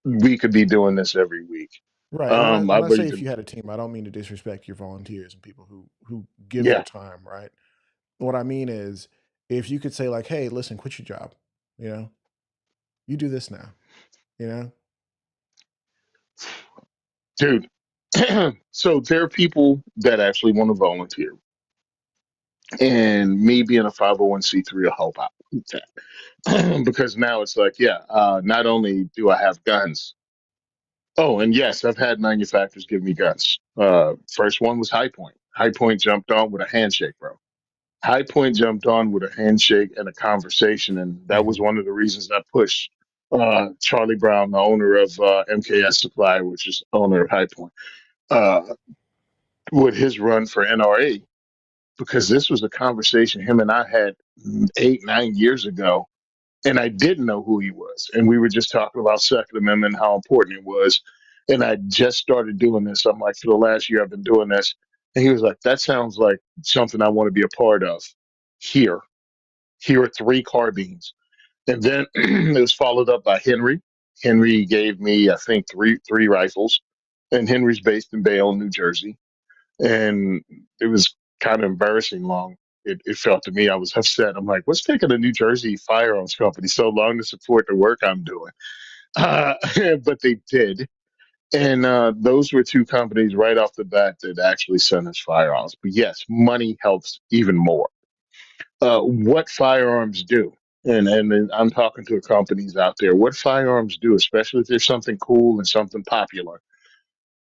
we could be doing this every week. Right. And I when I say believe if in, you had a team, I don't mean to disrespect your volunteers and people who give their yeah. time, right? What I mean is if you could say like, "Hey, listen, quit your job. You know, you do this now." You know? Dude. So there are people that actually want to volunteer, and me being a 501(c)(3 will help out with that. Because now it's like, yeah, not only do I have guns. Oh, and yes, I've had manufacturers give me guns. First one was High Point. High Point jumped on with a handshake, bro. High Point jumped on with a handshake and a conversation, and that was Mhm. one of the reasons I pushed Charlie Brown, the owner of MKS Supply, which is owner of High Point, uh, with his run for NRA, because this was a conversation him and I had 8, 9 years ago, and I didn't know who he was. And we were just talking about Second Amendment and how important it was. And I just started doing this. I'm like, for the last year, I've been doing this. And he was like, that sounds like something I want to be a part of here. Here are three carbines. And then it was followed up by Henry. Henry gave me, I think, three rifles. And Henry's based in Bayonne, New Jersey. And it was kind of embarrassing long. It felt to me, I was upset. I'm like, what's taking a New Jersey firearms company so long to support the work I'm doing? Uh, but they did. And those were two companies right off the bat that actually sent us firearms. But yes, money helps even more. What firearms do, and I'm talking to companies out there, what firearms do, especially if there's something cool and something popular,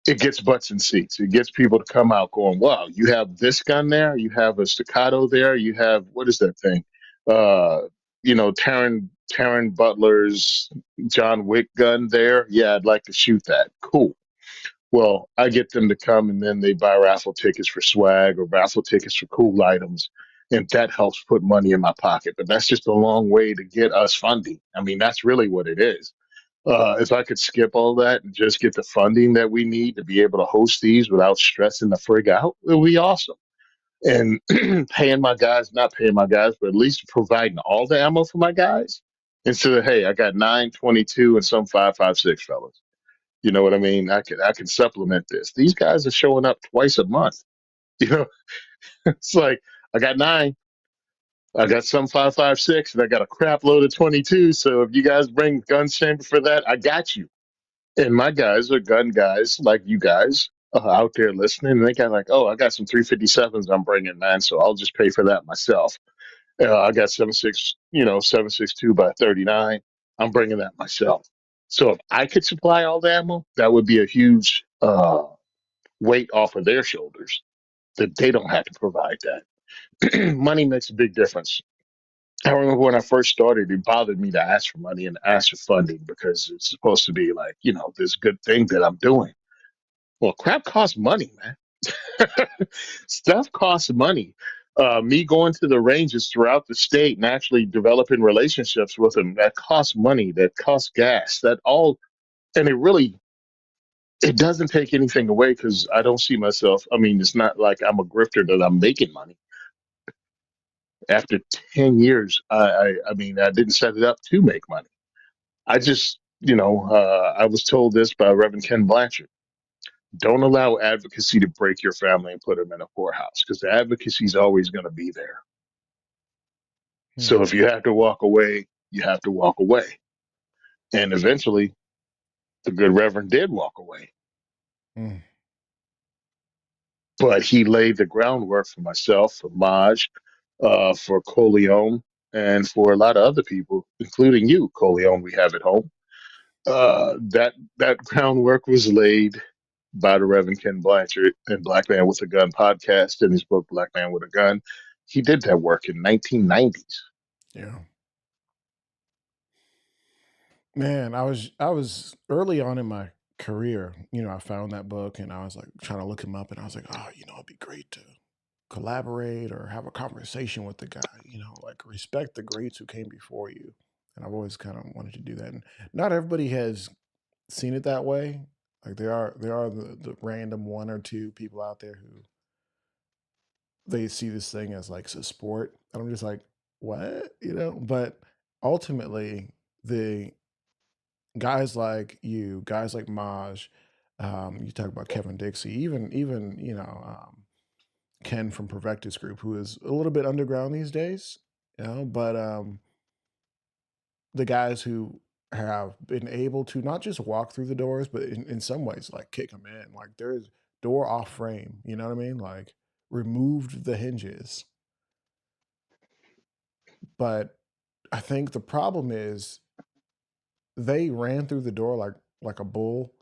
it gets butts and seats. It gets people to come out going, wow, you have this gun there, you have a staccato there, you have what is that thing? Uh, Taryn Butler's John Wick gun there. Yeah, I'd like to shoot that. Cool. Well, I get them to come and then they buy raffle tickets for swag or raffle tickets for cool items. And that helps put money in my pocket. But that's just a long way to get us funding. I mean, that's really what it is. If I could skip all that and just get the funding that we need to be able to host these without stressing the frig out, it would be awesome. And paying my guys, not paying my guys, but at least providing all the ammo for my guys instead of, hey, I got 9.22 and some 5.56 fellas. You know what I mean? I can supplement this. These guys are showing up twice a month. You know, it's like I got nine, I got some 5.56, and I got a crap load of 22. So if you guys bring gun chamber for that, I got you. And my guys are gun guys like you guys out there listening. And they got like, oh, I got some 357s I'm bringing, man. So I'll just pay for that myself. I got 7.62 by 39. I'm bringing that myself. So if I could supply all the ammo, that would be a huge weight off of their shoulders that they don't have to provide that. Money makes a big difference. I remember when I first started, it bothered me to ask for money and ask for funding because it's supposed to be like, this good thing that I'm doing. Well, crap costs money, man. Stuff costs money. Me going to the ranges throughout the state and actually developing relationships with them, that costs money, that costs gas, that all, and it doesn't take anything away because I don't see myself. I mean, it's not like I'm a grifter that I'm making money. After 10 years, I mean, I didn't set it up to make money. I just, I was told this by Reverend Ken Blanchard. Don't allow advocacy to break your family and put them in a poorhouse because the advocacy is always going to be there. So Hmm. if you have to walk away, you have to walk away. And eventually, the good Reverend did walk away. Mm. but he laid the groundwork for myself, for Maj, for Coleon, and for a lot of other people, including you, Coleon. We have at home. That groundwork was laid by the Reverend Ken Blanchard and Black Man with a Gun podcast in his book Black Man with a Gun. He did that work in 1990s. Yeah. Man, I was early on in my career. I found that book and I was like trying to look him up, and I was like, oh, it'd be great to collaborate or have a conversation with the guy. Like respect the greats who came before you. And I've always kind of wanted to do that. And not everybody has seen it that way. Like there are the random one or two people out there who they see this thing as like a sport. And I'm just like, what? But ultimately the guys like you, guys like Maj, you talk about Kevin Dixie, even Ken from Perfectus Group, who is a little bit underground these days, but the guys who have been able to not just walk through the doors, but in some ways like kick them in. Like there's door off frame, you know what I mean? Like removed the hinges. But I think the problem is they ran through the door like a bull,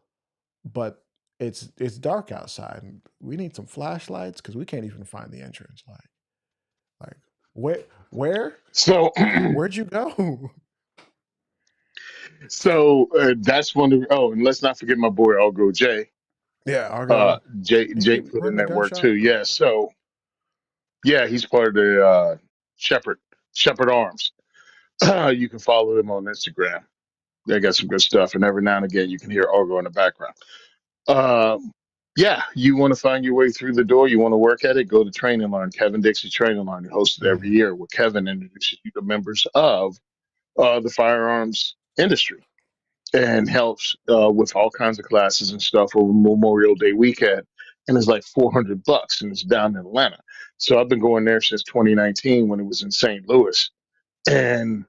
but it's dark outside and we need some flashlights because we can't even find the entrance. Like where So, where'd you go? that's one of. Oh, and let's not forget my boy Algo J. Yeah, Argo. Didn't he Jay put in run the that gun work too. shop? Yeah. So yeah, he's part of the Shepherd Arms. You can follow him on Instagram. They got some good stuff, and every now and again you can hear Argo in the background. Um, yeah, you want to find your way through the door. You want to work at it. Go to Train and Learn. Kevin Dixie Train and Learn. He hosts it every Mhm. year, where Kevin introduces you to members of the firearms industry and helps with all kinds of classes and stuff over Memorial Day weekend. And it's like $400, and it's down in Atlanta. So I've been going there since 2019 when it was in St. Louis. And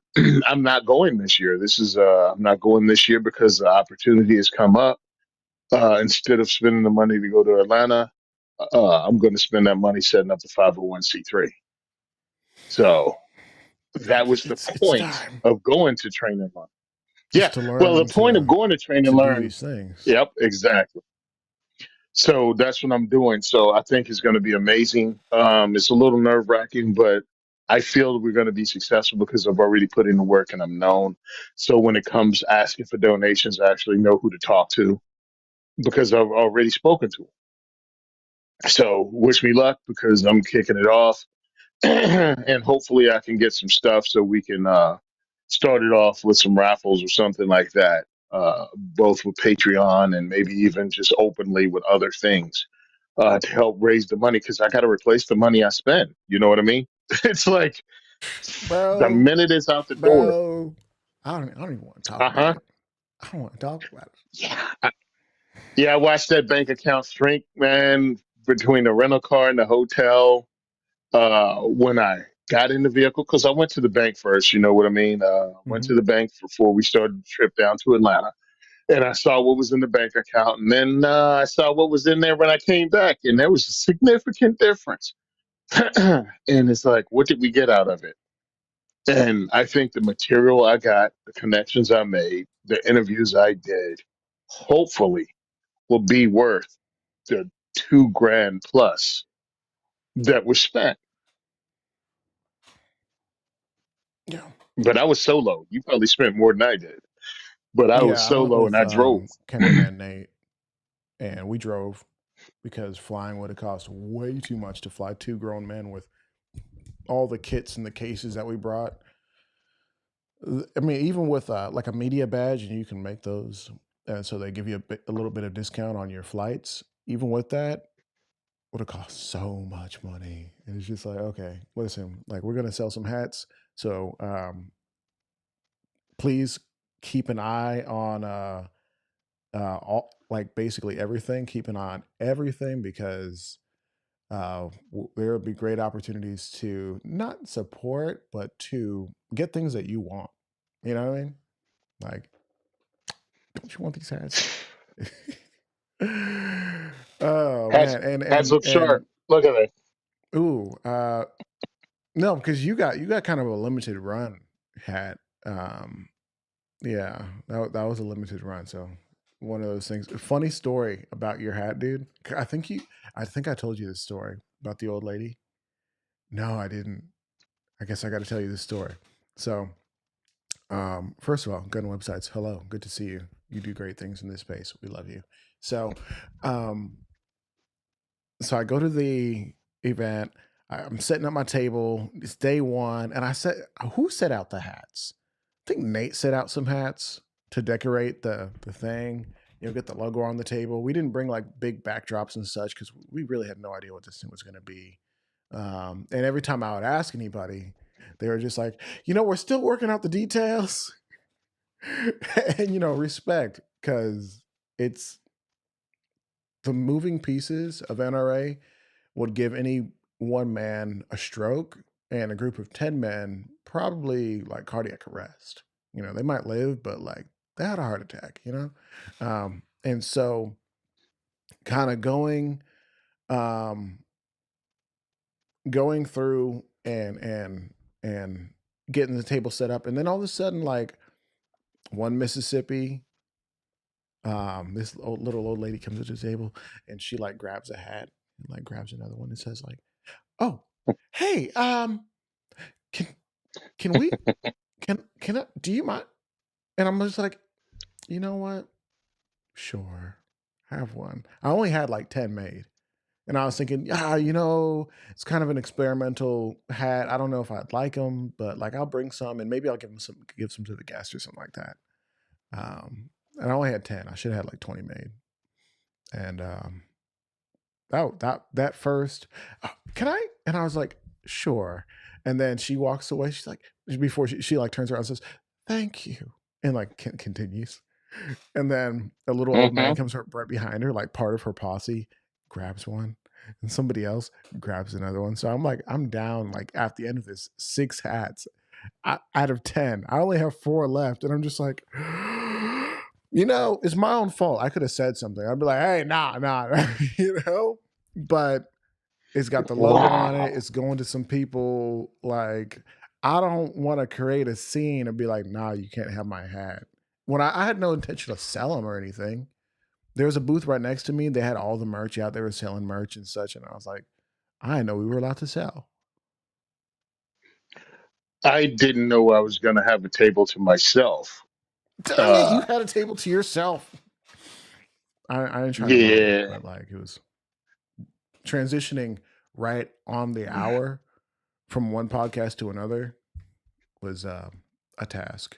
I'm not going this year. I'm not going this year because the opportunity has come up. Instead of spending the money to go to Atlanta, I'm going to spend that money setting up the 501c3. So that was the It's point time of going to Train and Learn. Yeah. just to Well, the learn point of going to Train and do Learn. these things. Yep, exactly. So that's what I'm doing. So I think it's going to be amazing. It's a little nerve wracking, but I feel that we're going to be successful because I've already put in the work and I'm known. So when it comes asking for donations, I actually know who to talk to because I've already spoken to them. So wish me luck because I'm kicking it off. And hopefully I can get some stuff so we can start it off with some raffles or something like that, both with Patreon and maybe even just openly with other things to help raise the money because I got to replace the money I spend. You know what I mean? It's like the Bro, minute it's out the door. bro. I don't even want to talk Uh about huh. it. I don't want to talk about it. Yeah. Yeah. I watched that bank account shrink, man, between the rental car and the hotel. When I got in the vehicle, because I went to the bank first, you know what I mean? Went Hmm. to the bank before we started the trip down to Atlanta. And I saw what was in the bank account. And then I saw what was in there when I came back. And there was a significant difference. And it's like, what did we get out of it? And I think the material I got, the connections I made, the interviews I did, hopefully will be worth the 2 grand plus that was spent. Yeah. But I was solo. You probably spent more than I did. But I was Yeah, I went solo and with I drove. cameraman Nate, and we drove because flying would have cost way too much to fly two grown men with all the kits and the cases that we brought. I mean, even with like a media badge, and you can make those, and so they give you a little bit of discount on your flights. Even with that, would have cost so much money. And it's just like, okay, listen, like we're gonna sell some hats, so please keep an eye on all like basically everything. Keep an eye on everything because there will be great opportunities to not support, but to get things that you want. You know what I mean? Like, don't you want these hats? Oh Hats man, hats look sharp. and Look at that. ooh, no, because you got kind of a limited run hat. Um, yeah, that was a limited run. So one of those things. Funny story about your hat, dude. I think I told you this story about the old lady. No, I didn't. I guess I got to tell you this story. So, first of all, gun websites. Hello, good to see you. You do great things in this space. We love you. So, um, so I go to the event. I'm setting up my table. It's day one, and I said, "Who set out the hats?" I think Nate set out some hats to decorate the thing. Get the logo on the table. We didn't bring like big backdrops and such because we really had no idea what this thing was going to be. And every time I would ask anybody, they were just like, we're still working out the details, and respect because it's the moving pieces of NRA would give any one man a stroke and a group of 10 men probably like cardiac arrest. They might live, but like they had a heart attack, and so kind of um, going through and getting the table set up. And then all of a sudden, like one Mississippi, this little old lady comes to the table and she like grabs a hat and like grabs another one and says like, "Oh, hey, can can we can I, do you mind?" And I'm just like, you know what? Sure, have one. I only had like 10 made. And I was thinking, yeah, it's kind of an experimental hat. I don't know if I'd like them, but like I'll bring some and maybe I'll give some to the guests or something like that. And I only had 10. I should have had like 20 made. And that first, can I? And I was like, sure. And then she walks away. She's like, before she like turns around and says, "Thank you," and like continues. And then a little old man Hmm. comes right behind her, like part of her posse, grabs one, and somebody else grabs another one. So I'm like, I'm down like at the end of this 6 hats out of 10. I only have 4 left, and I'm just like, it's my own fault. I could have said something. I'd be like, "Hey, nah," But it's got the logo on it. Wow. It's going to some people. Like, I don't want to create a scene and be like, "Nah, you can't have my hat." When I had no intention to sell them or anything. There was a booth right next to me. They had all the merch out. They were selling merch and such, and I was like, I didn't know we were allowed to sell. I didn't know I was going to have a table to myself. Dang it, you Uh, had a table to yourself. I didn't try to bum, yeah, but like it was transitioning right on the hour from one podcast to another was a task.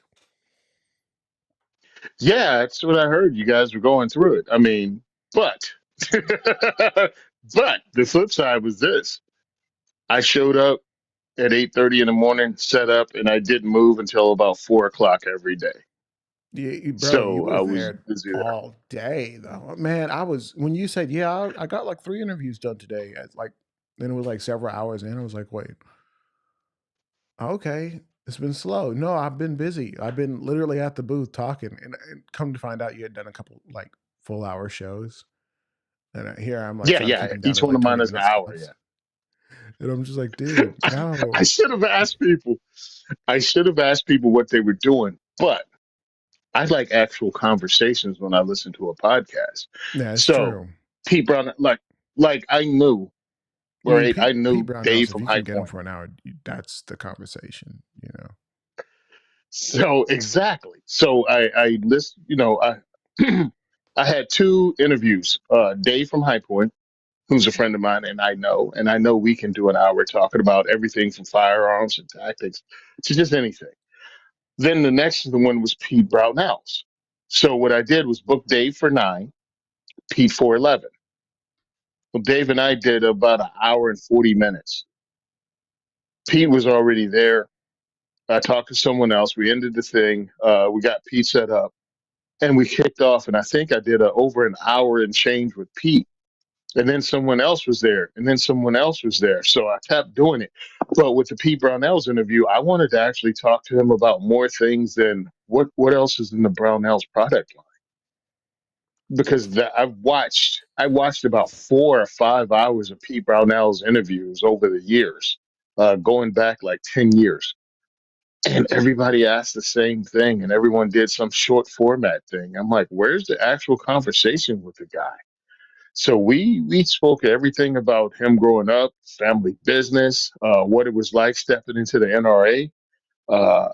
yeah, that's what I heard. You guys were going through it. I mean, but, but the flip side was this: I showed up at 8:30 in the morning, set up, and I didn't move until about 4 o'clock every day. Bro, you So were I was there busy there. all day though. Man, I was when you said, "Yeah, I got like 3 interviews done today." Like then it was like several hours in. I was like, "Wait, okay, it's been slow." No, I've been busy. I've been literally at the booth talking, and come to find out, you had done a couple like full hour shows, and here I'm like Yeah, trying to yeah. keep them down Each to one like of mine 20 is an minutes hour. tops, Yeah. and I'm just like, dude, I no, should have asked people. I should have asked people what they were doing, but I like actual conversations when I listen to a podcast. yeah, it's So true. Pete Brown, like I knew, I mean, right? I Pete knew Brownells, Dave if from you High can get him Point. for an hour, that's the conversation. So exactly. So I list, I had 2 interviews. Dave from High Point, who's a friend of mine, and I know we can do an hour talking about everything from firearms and tactics to just anything. Then the next one was Pete Brownells. So what I did was book Dave for 9, Pete for 11. Well, Dave and I did about an hour and 40 minutes. Pete was already there. I talked to someone else. We ended the thing. We got Pete set up and we kicked off. And I think I did over an hour and change with Pete. And then someone else was there. And then someone else was there. So I kept doing it. But with the Pete Brownells interview, I wanted to actually talk to him about more things than what else is in the Brownells product line. because I watched about 4 or 5 hours of Pete Brownell's interviews over the years, going back like 10 years, and everybody asked the same thing, and everyone did some short format thing. I'm like, where's the actual conversation with the guy? So we spoke everything about him growing up, family business, what it was like stepping into the NRA. Uh,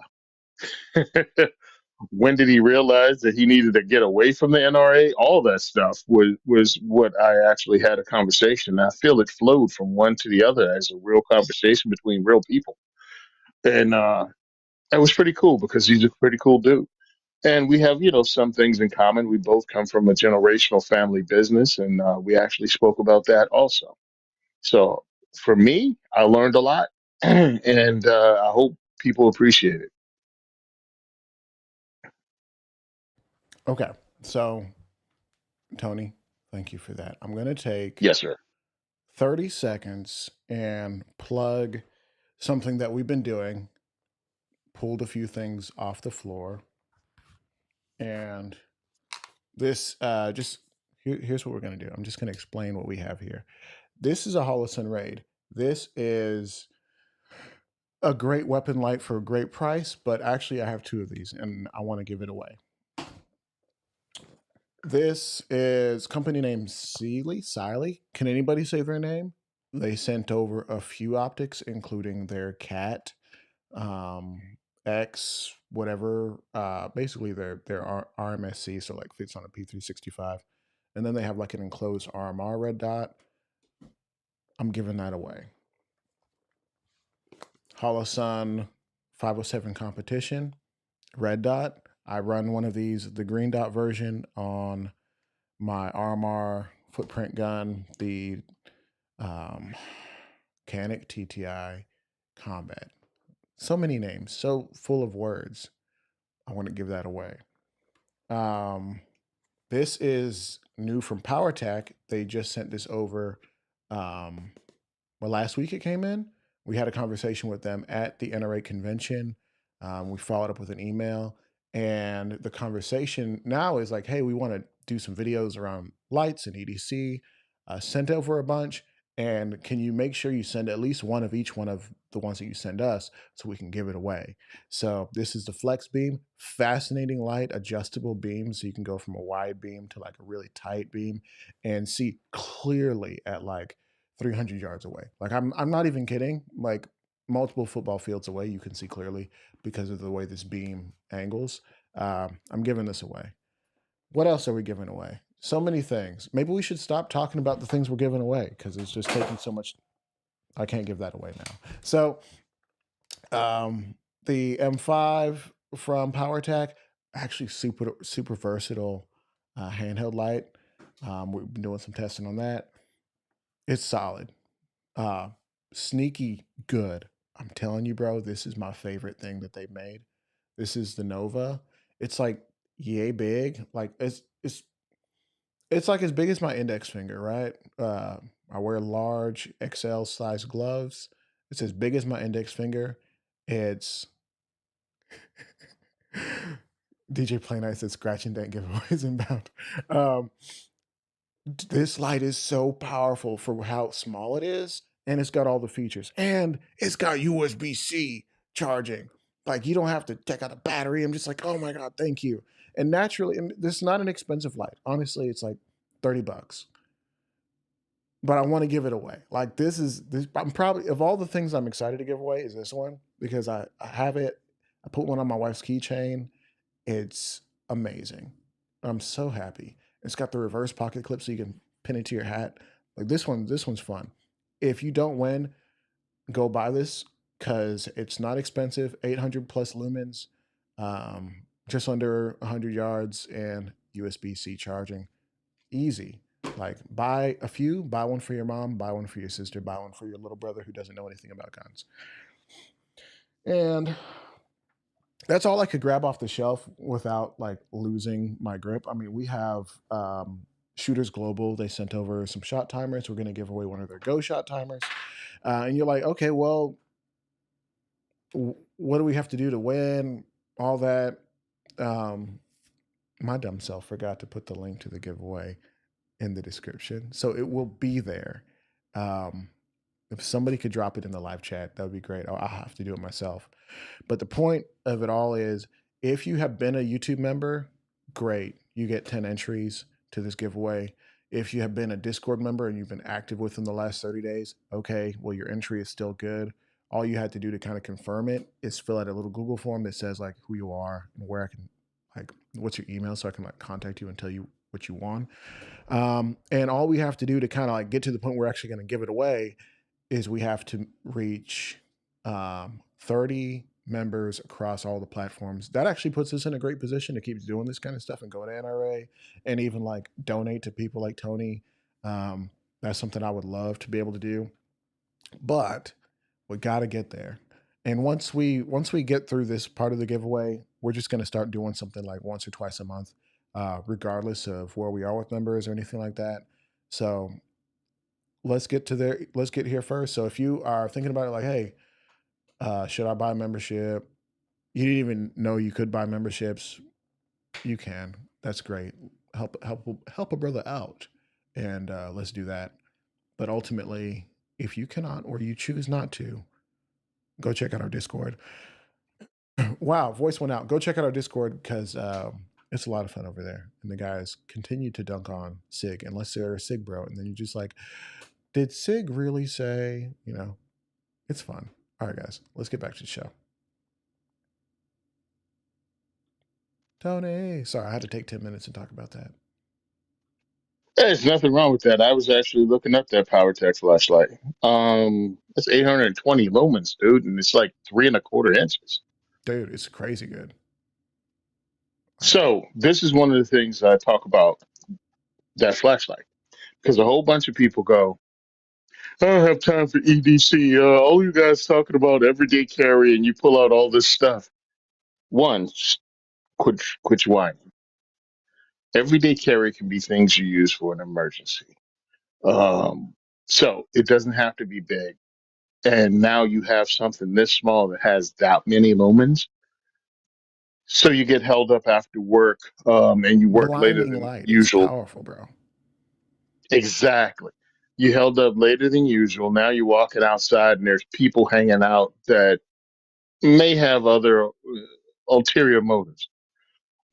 when did he realize that he needed to get away from the NRA? All that stuff was what I actually had a conversation. I feel it flowed from one to the other as a real conversation between real people, and that was pretty cool because he's a pretty cool dude. And we have, some things in common. We both come from a generational family business, and we actually spoke about that also. So for me, I learned a lot, and I hope people appreciate it. Okay. So, Tony, thank you for that. I'm going to take Yes, sir. 30 seconds and plug something that we've been doing, pulled a few things off the floor, and this just here's what we're going to do. I'm just going to explain what we have here. This is a Holosun raid. This is a great weapon light for a great price, but actually, I have two of these and I want to give it away. This is company name Siley. Can anybody say their name? They sent over a few optics, including their cat, X, whatever. Basically, their RMSC, so like fits on a P365, and then they have like an enclosed RMR red dot. I'm giving that away. Holosun 507 competition red dot. I run one of these, the green dot version, on my RMR footprint gun, the um, Canic TTI Combat. So many names, so full of words. I want to give that away. Um, this is new from PowerTac. They just sent this over. Um, well, last week it came in. We had a conversation with them at the NRA convention. We followed up with an email, and the conversation now is like, hey, we want to do some videos around lights and EDC. Sent over a bunch, and can you make sure you send at least one of each one of the ones that you send us so we can give it away? So this is the Flex Beam, fascinating light, adjustable beam, so you can go from a wide beam to like a really tight beam and see clearly at like 300 yards away. Like I'm not even kidding. Like multiple football fields away, you can see clearly because of the way this beam angles. I'm giving this away. What else are we giving away? So many things. Maybe we should stop talking about the things we're giving away because it's just taking so much. I can't give that away now. So the M5 from PowerTac, actually super versatile handheld light. We've been doing some testing on that. It's solid. Uh, Sneaky good. I'm telling you, bro, this is my favorite thing that they've made. This is the Nova. It's like yay big. Like it's like as big as my index finger, right? I wear large XL size gloves. It's as big as my index finger. It's DJ Play Night said scratching dent giveaways inbound. Um, this light is so powerful for how small it is, and it's got all the features, and it's got USB-C charging. Like you don't have to take out a battery. I'm just like, oh my god, thank you. And naturally, and this is not an expensive light. Honestly, it's like $30. But I want to give it away. Like this is this. I'm probably of all the things I'm excited to give away is this one because I have it. I put one on my wife's keychain. It's amazing. I'm so happy. It's got the reverse pocket clip so you can pin it to your hat. Like this one's fun. If you don't win, go buy this because it's not expensive. 800 plus lumens, just under 100 yards, and USB-C charging. Easy. Like buy a few, buy one for your mom, buy one for your sister, buy one for your little brother who doesn't know anything about guns. And that's all I could grab off the shelf without like losing my grip. I mean, we have Shooters Global. They sent over some shot timers. We're going to give away one of their Go shot timers. And you're like, okay, well, what do we have to do to win? All that. Um, My dumb self forgot to put the link to the giveaway in the description, so it will be there. Um, if somebody could drop it in the live chat, that would be great. I'll have to do it myself. But the point of it all is, if you have been a YouTube member, great. You get 10 entries to this giveaway. If you have been a Discord member and you've been active within the last 30 days, okay, well, your entry is still good. All you had to do to kind of confirm it is fill out a little Google form that says like who you are and where I can, like, what's your email so I can like contact you and tell you what you won. And all we have to do to kind of like get to the point where we're actually going to give it away is we have to reach 30 members across all the platforms. That actually puts us in a great position to keep doing this kind of stuff and go to NRA and even like donate to people like Tony. That's something I would love to be able to do, but we got to get there. And once we get through this part of the giveaway, we're just going to start doing something like once or twice a month, regardless of where we are with members or anything like that. So let's get to there. Let's get here first. So if you are thinking about it, like, hey, should I buy a membership? You didn't even know you could buy memberships. You can. That's great. Help a brother out, and let's do that. But ultimately, if you cannot or you choose not to, go check out our Discord. Wow, voice went out. Go check out our Discord because it's a lot of fun over there. And the guys continue to dunk on Sig unless they're a Sig bro, and then you're just like, did Sig really say? You know, it's fun. All right, guys, let's get back to the show. Tony, sorry, I had to take 10 minutes and talk about that. There's nothing wrong with that. I was actually looking up that PowerTech flashlight. It's 820 lumens, dude, and it's like 3.25 inches. Dude, it's crazy good. Like, So this is one of the things I talk about that flashlight because a whole bunch of people go, I don't have time for EDC. All you guys talking about everyday carry, and you pull out all this stuff. One, quit whining. Everyday carry can be things you use for an emergency. Um, so it doesn't have to be big. And now you have something this small that has that many lumens. So you get held up after work, and you work later blinding than light. It's usual. powerful, bro. Exactly. You held up later than usual. Now you're walking outside and there's people hanging out that may have other ulterior motives.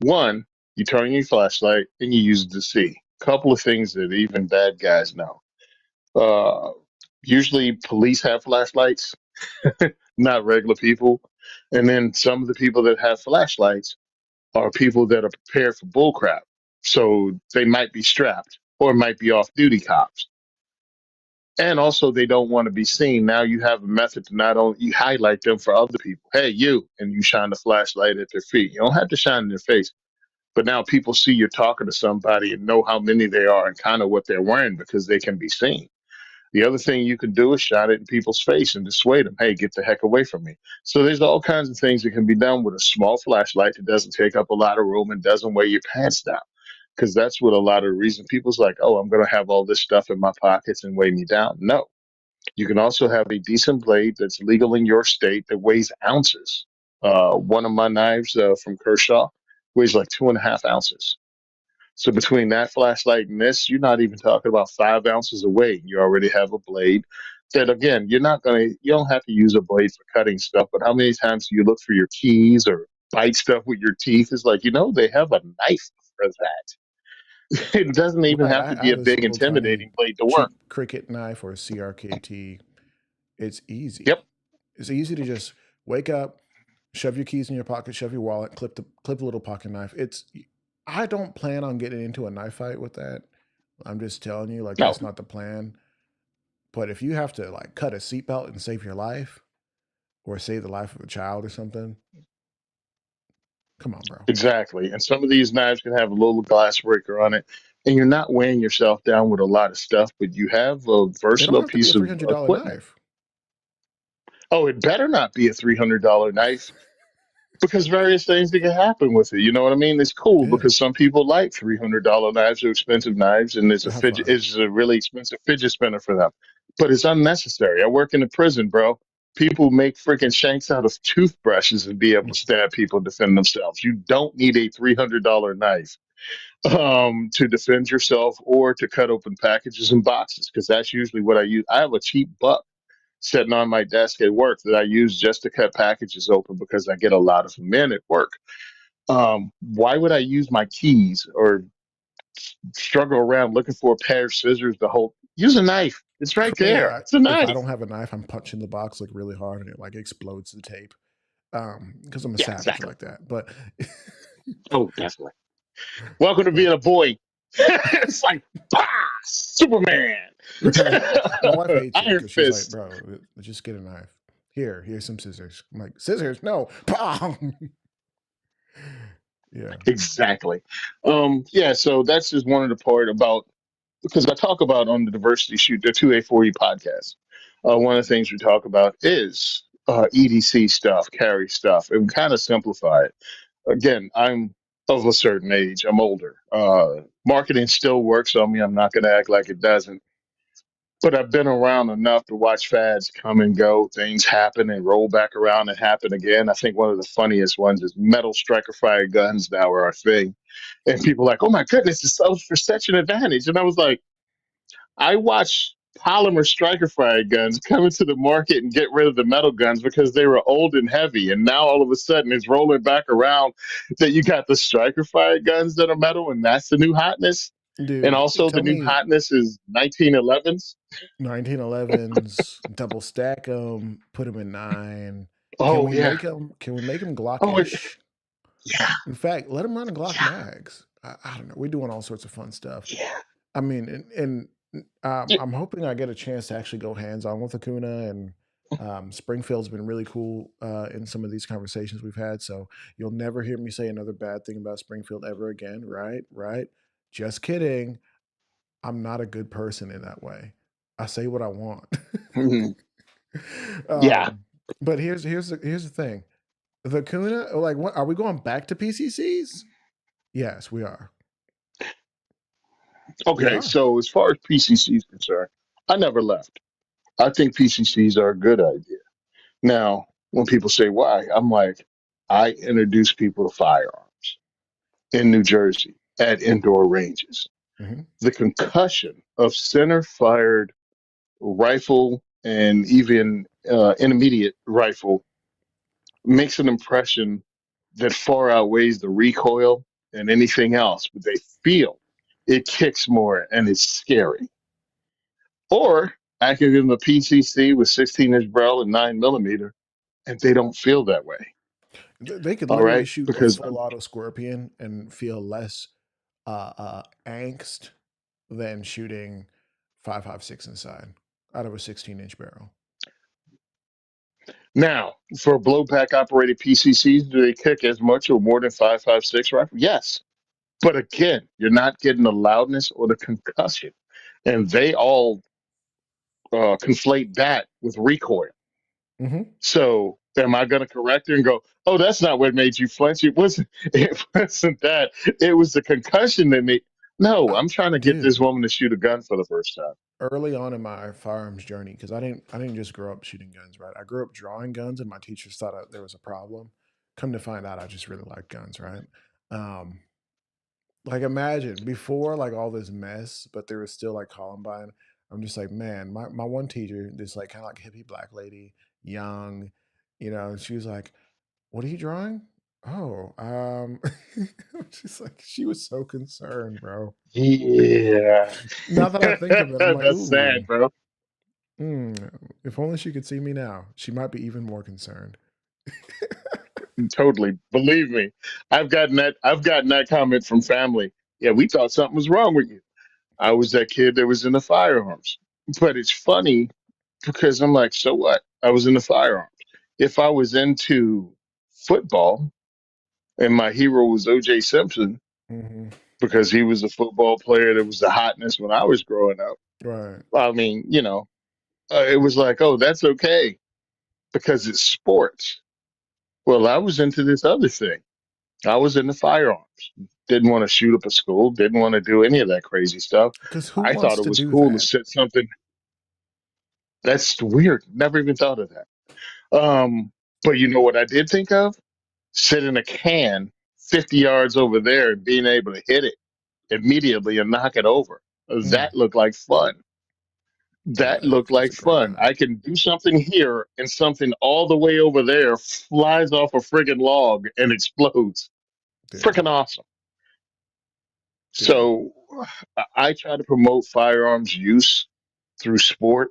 One, you turn on your flashlight and you use it to see. Couple of things that even bad guys know. Uh, Usually police have flashlights, not regular people. And then some of the people that have flashlights are people that are prepared for bullcrap. So they might be strapped or might be off duty cops. And also they don't want to be seen. Now you have a method to not only you highlight them for other people. Hey, you, and you shine the flashlight at their feet. You don't have to shine in their face. But now people see you're talking to somebody and know how many they are and kind of what they're wearing because they can be seen. The other thing you can do is shine it in people's face and dissuade them. Hey, get the heck away from me. So there's all kinds of things that can be done with a small flashlight that doesn't take up a lot of room and doesn't weigh your pants down. Because that's what a lot of the reason people's like, oh, I'm going to have all this stuff in my pockets and weigh me down. No, you can also have a decent blade that's legal in your state that weighs ounces. One of my knives from Kershaw weighs like 2.5 ounces. So between that flashlight and this, you're not even talking about 5 ounces of weight. You already have a blade that, again, you don't have to use a blade for cutting stuff. But how many times do you look for your keys or bite stuff with your teeth? It's like, they have a knife for that. It doesn't even Right. have to I be a have this big, little tiny intimidating blade to work. cheap cricket knife or a CRKT. It's Yep. easy. It's easy to just wake up, shove your keys in your pocket, shove your wallet, clip a little pocket knife. I don't plan on getting into a knife fight with that. I'm just telling you, like, No, that's not the plan. But if you have to like cut a seatbelt and save your life or save the life of a child or something, come on, bro. exactly. And some of these knives can have a little glass breaker on it. And you're not weighing yourself down with a lot of stuff, but you have a It don't versatile have to be a piece three of hundred dollar equipment. knife. Oh, it better not be a $300 knife because various things that can happen with it. You know what I mean? It's cool Yeah, because some people like $300 knives or expensive knives, and to have fun. it's a really expensive fidget spinner for them. But it's unnecessary. I work in a prison, bro. People make freaking shanks out of toothbrushes and be able to stab people and defend themselves. You don't need a $300 knife to defend yourself or to cut open packages and boxes, because that's usually what I use. I have a cheap buck sitting on my desk at work that I use just to cut packages open because I get a lot of them in at work. Why would I use my keys or struggle around looking for a pair of scissors to hold? Use a knife. It's right Man, there. It's a if I knife. don't have a knife, I'm punching the box like really hard and it like explodes the tape. Because I'm a Yeah, savage exactly. like that. But Oh, definitely. Welcome to but being a boy. It's like, bah, Superman. right, my wife hates it Iron because she's like, Fist. bro, just get a knife. Here's some scissors. I'm like, scissors? No. Pow! Yeah. Exactly. Yeah, so that's just one of the part about, because I talk about on the diversity shoot, the 2A4E podcast. One of the things we talk about is EDC stuff, carry stuff, and kind of simplify it. Again, I'm of a certain age. I'm older. Marketing still works on me. I'm not going to act like it doesn't. But I've been around enough to watch fads come and go, things happen and roll back around and happen again. I think one of the funniest ones is metal striker fire guns now are a thing. And people are like, oh my goodness, it's so for such an advantage. And I was like, I watched polymer striker fire guns come into the market and get rid of the metal guns because they were old and heavy. And now all of a sudden it's rolling back around that you got the striker fire guns that are metal, and that's the new hotness. And Dude, also the tell new me hotness is 1911s. 1911s, double stack them, put them in nine. Can Oh we yeah. make them? Can we make them Oh Glock-ish? yeah. In fact, let them run a Glock Yeah. mags. I don't know. We're doing all sorts of fun stuff. Yeah. I mean, Yeah. I'm hoping I get a chance to actually go hands on with Acuna, and Springfield's been really cool in some of these conversations we've had. So you'll never hear me say another bad thing about Springfield ever again, right? Right? Just kidding. I'm not a good person in that way. I say what I want. Mhm. Yeah. um, but here's the thing. The Kuna, like, what are we going back to PCCs? Yes, we are. We Okay. are. So as far as PCC is concerned, I never left. I think PCCs are a good idea. Now, when people say why, I'm like, I introduce people to firearms in New Jersey at indoor ranges. Hmm. The concussion of center fired rifle and even intermediate rifle makes an impression that far outweighs the recoil and anything else, but they feel it kicks more and it's scary. Or I can give them a PCC with 16-inch barrel and 9 millimeter, and they don't feel that way. They could All literally right, shoot a because full auto scorpion and feel less angst than shooting 5.56 inside out of a 16-inch barrel. now for blowback operated PCCs, do they kick as much or more than 5.56 rifle? Yes, but again, you're not getting the loudness or the concussion, and they all conflate that with recoil. Hmm. So am I going to correct her and go, "Oh, that's not what made you flinch. It wasn't. It wasn't that. It was the concussion that made." No, I, I'm trying to get this dude, woman to shoot a gun for the first time. early on in my firearms journey, because I didn't just grow up shooting guns, right? I grew up drawing guns, and my teachers thought there was a problem. Come to find out, I just really like guns, right? Um, like imagine before like all this mess, but there was still like Columbine. I'm just like, man, my one teacher, this like kind of like hippie black lady, young, and she was like, "What are you drawing?" Oh, she's like, she was so concerned, bro. Yeah, Now that I think of it, I'm like, that's ooh, sad, bro. if only she could see me now, she might be even more concerned. Totally, believe me. I've gotten that. I've gotten that comment from family. Yeah, we thought something was wrong with you. I was that kid that was in the firearms. But it's funny because I'm like, so what? I was in the firearms. If I was into football and my hero was OJ Simpson, Hmm. because he was a football player that was the hotness when I was growing up. Right. I mean, it was like, oh, that's okay because it's sports. Well, I was into this other thing. I was into firearms. Didn't want to shoot up a school. Didn't want to do any of that crazy stuff. Because who I thought wants it to was do cool to that? set something. That's weird. Never even thought of that. Um, but you know what I did think of? Sitting a can 50 yards over there and being able to hit it immediately and knock it over. Mm. That looked like fun. Yeah, That looked that's like a great fun. time. I can do something here and something all the way over there flies off a friggin' log and explodes. Yeah, Freaking awesome. yeah. So I try to promote firearms use through sport,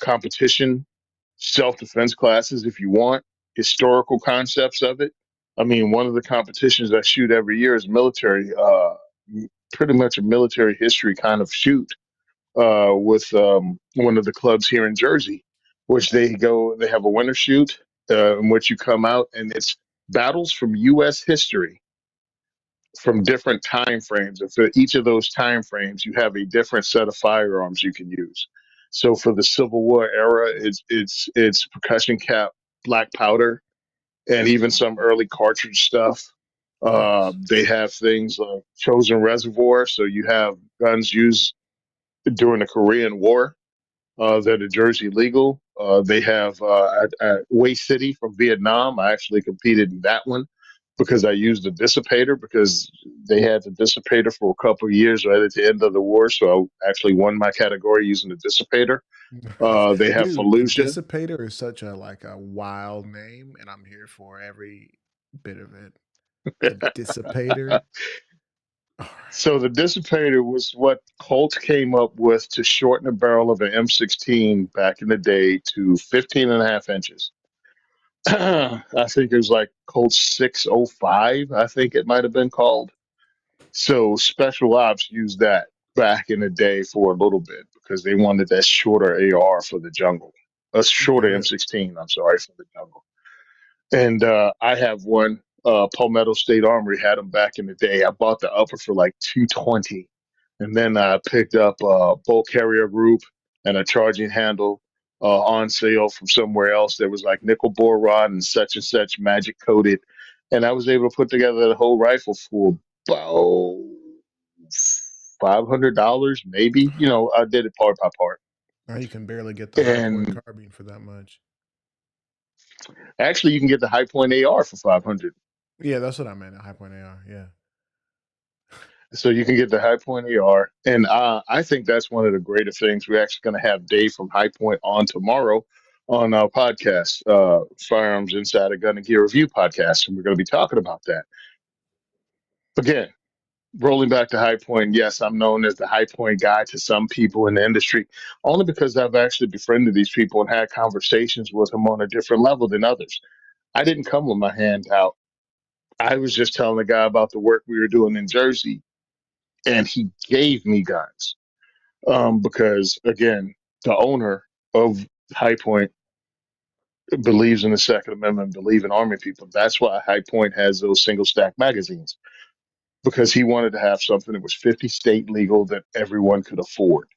competition, self defense classes if you want, historical concepts of it. I mean, one of the competitions I shoot every year is military, pretty much a military history kind of shoot with one of the clubs here in Jersey, which they have a winter shoot in which you come out and it's battles from U.S. history from different time frames. And for each of those time frames, you have a different set of firearms you can use. So for the Civil War era, it's percussion cap, black powder, and even some early cartridge stuff. Nice. They have things like chosen reservoir, so you have guns used during the Korean War that are Jersey legal. They have at Way City from Vietnam. I actually competed in that one because I used the dissipator because they had the dissipator for a couple of years right at the end of the war. So I actually won my category using the dissipator. They have Dude, the Fallujah. Dissipator is such a like a wild name, and I'm here for every bit of it. The Dissipator. All right. So the dissipator was what Colt came up with to shorten the barrel of an M16 back in the day to 15 and a half inches. I think it was like Colt 605, I think it might have been called. So special ops used that back in the day for a little bit because they wanted that shorter AR for the jungle. A Okay, shorter really. M16, I'm sorry, for the jungle. And I have one. Palmetto State Armory had them back in the day. I bought the upper for like 220, and then I picked up a bolt carrier group and a charging handle on sale from somewhere else that was like nickel bore rod and such magic coated, and I was able to put together the whole rifle for about $500, maybe. You know, I did it part by part, Now you can barely get the high point and carbine for that much. actually, you can get the high point AR for 500. Yeah, that's what I meant. A high point AR. Yeah. So you can get the High Point AR, and I think that's one of the greater things. We're actually going to have Dave from High Point on tomorrow on our podcast, Firearms Inside a Gun and Gear Review podcast, and we're going to be talking about that. Again, rolling back to High Point, yes, I'm known as the High Point guy to some people in the industry, only because I've actually befriended these people and had conversations with them on a different level than others. I didn't come with my hand out. I was just telling the guy about the work we were doing in Jersey, and he gave me guns. Because again, the owner of High Point believes in the Second Amendment, believe in arming people. That's why High Point has those single stack magazines because he wanted to have something that was 50 state legal that everyone could afford.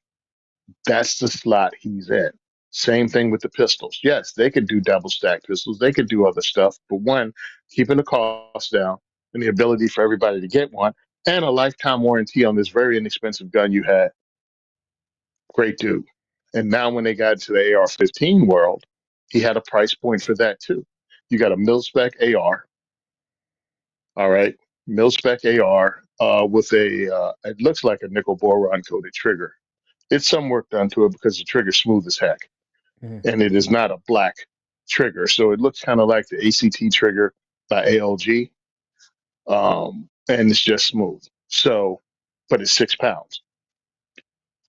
That's the slot he's in. Same thing with the pistols. Yes, they could do double stack pistols. They could do other stuff, but one, keeping the cost down and the ability for everybody to get one and a lifetime warranty on this very inexpensive gun you had. Great dude. And now when they got to the AR-15 world, he had a price point for that too. You got a mil spec AR, all right, mil spec AR with it looks like a nickel boron coated trigger. It's some work done to it because the trigger's smooth as heck, Mhm. and it is not a black trigger, so it looks kind of like the ACT trigger by ALG, and it's just smooth. So, but it's 6 pounds.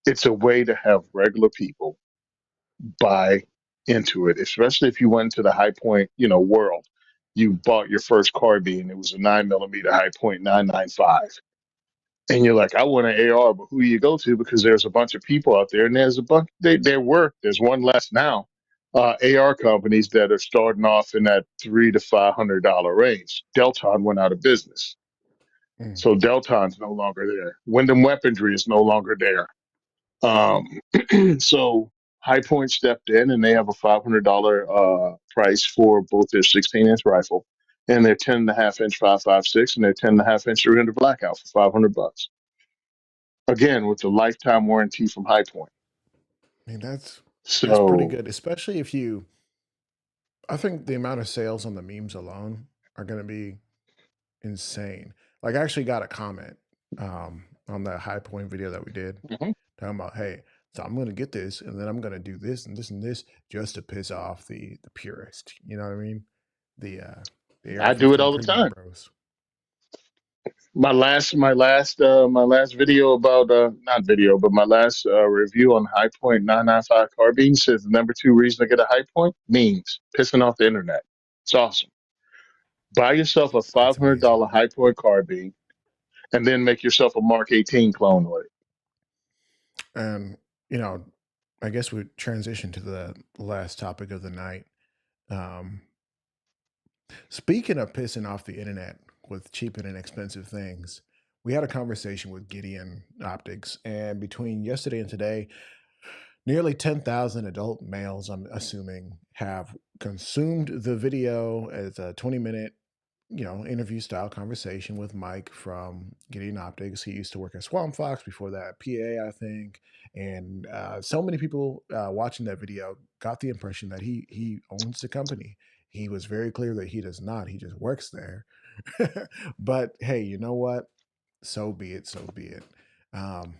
It's a way to have regular people buy into it, especially if you went to the high point, world. You bought your first carbine, it was a 9 millimeter high point 995. And you're like, I want an AR, but who do you go to? Because there's a bunch of people out there, and there's a bunch, there's one less now. AR companies that are starting off in that $300 to $500 range. Delton went out of business. Mm. So Delton's no longer there. Wyndham Weaponry is no longer there. Um, so High Point stepped in and they have a $500 price for both their 16-inch rifle and their 10.5 inch 5.56 and their 10.5 inch 300 blackout for $500. Again, with the lifetime warranty from High Point. I mean, that's pretty So good, especially if you I think the amount of sales on the memes alone are going to be insane. Like, I actually got a comment on the high point video that we did Hmm. talking about, hey, so I'm going to get this, and then I'm going to do this and this and this just to piss off the purist. You know what I mean? The I do it AR-15 all the premium time. bros. My last video about not video, but my last review on High Point 995 carbine says the number two reason to get a High Point means pissing off the internet. It's awesome. Buy yourself a It's amazing. $500 High Point carbine and then make yourself a Mark 18 clone with it. And you know, I guess we transition to the last topic of the night. Um, Speaking of pissing off the internet with cheap and inexpensive things, we had a conversation with Gideon Optics, and between yesterday and today, nearly 10,000 adult males, I'm assuming, have consumed the video as a 20-minute, interview style conversation with Mike from Gideon Optics. He used to work at Swamp Fox before that at PA, I think. And so many people watching that video got the impression that he owns the company. He was very clear that he does not. He just works there. But hey, you know what? So be it. So be it. Um,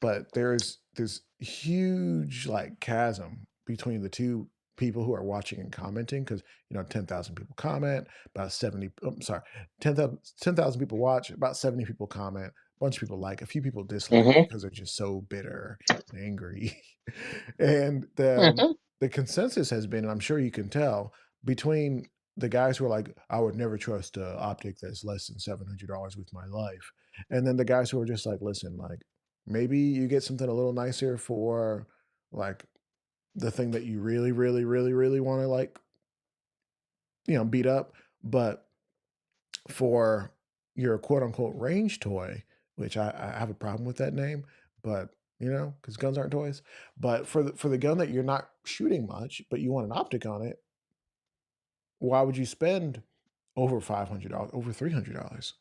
but there's this huge like chasm between the two people who are watching and commenting because 10,000 people comment, about 70, I'm sorry, 10,000 people watch, about 70 people comment, a bunch of people like, a few people dislike Hmm. because they're just so bitter and angry. And Hmm. the consensus has been, and I'm sure you can tell, between the guys who are like, I would never trust a optic that's less than $700 with my life, and then the guys who are just like, listen, like, maybe you get something a little nicer for like the thing that you really, really, really, really want to like, beat up. But for your quote unquote range toy, which I have a problem with that name, but because guns aren't toys. But for the gun that you're not shooting much, but you want an optic on it, why would you spend over $500, over $300?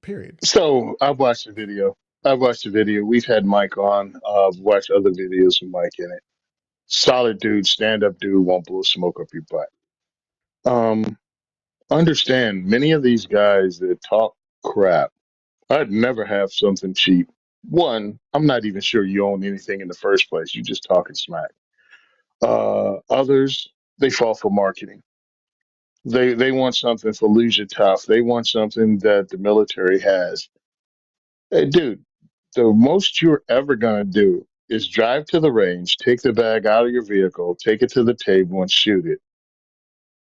Period. So I've watched the video. I've watched the video. We've had Mike on. I've watched other videos with Mike in it. Solid dude, stand up dude, won't blow smoke up your butt. Um, Understand many of these guys that talk crap. I'd never have something cheap. One, I'm not even sure you own anything in the first place. You just talking smack. Others, they fall for marketing. They want something for leisure tough. They want something that the military has. Hey, dude, the most you're ever gonna do is drive to the range, take the bag out of your vehicle, take it to the table, and shoot it.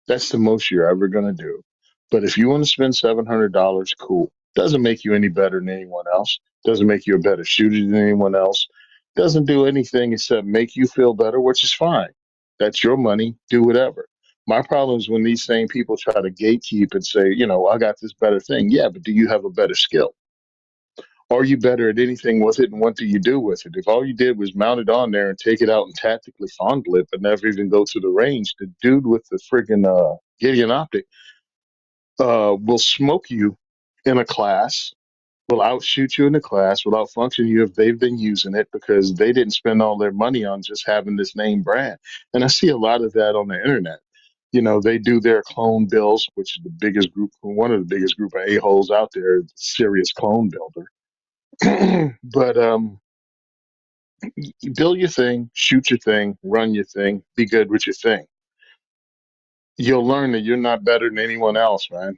That's the most you're ever going to do. But if you want to spend $700, cool. Doesn't make you any better than anyone else. Doesn't make you a better shooter than anyone else. Doesn't do anything except make you feel better, which is fine. That's your money. Do whatever. My problem is when these same people try to gatekeep and say, I got this better thing. Yeah, but do you have a better skill? Are you better at anything with it, and what do you do with it? If all you did was mount it on there and take it out and tactically fondle it, but never even go to the range, the dude with the friggin' Gideon optic will smoke you in a class, will outshoot you in the class, will outfunction you if they've been using it because they didn't spend all their money on just having this name brand. And I see a lot of that on the internet. They do their clone builds, which is the biggest group, one of the biggest group of a-holes out there, serious clone builder. But you build your thing, shoot your thing, run your thing, be good with your thing. You'll learn that you're not better than anyone else, man.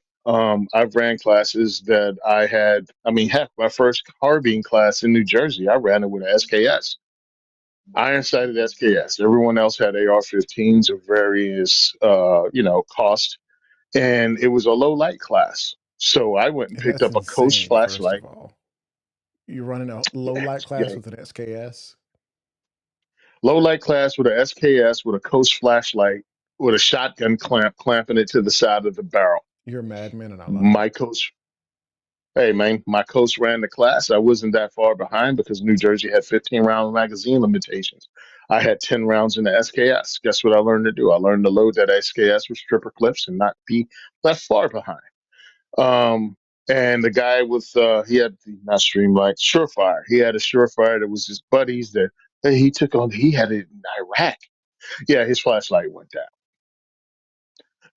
I've ran classes that I had. I mean, heck, my first carbine class in New Jersey, I ran it with an SKS, iron sighted SKS. Everyone else had AR-15s of various, cost, and it was a low light class. So I went and And picked that's up a Coast insane, first flashlight. of all. You're running a low light class Yeah, with an SKS. low light class with a SKS with a Coast flashlight with a shotgun clamping it to the side of the barrel. You're a madman, and I love it. My coach, hey man, my coach ran the class. I wasn't that far behind because New Jersey had 15 round magazine limitations. I had 10 rounds in the SKS. Guess what I learned to do? I learned to load that SKS with stripper clips and not be left far behind. Um, and the guy with he had not Streamlight, Surefire. He had a Surefire that was his buddies that he took on. He had it in Iraq. Yeah, his flashlight went down.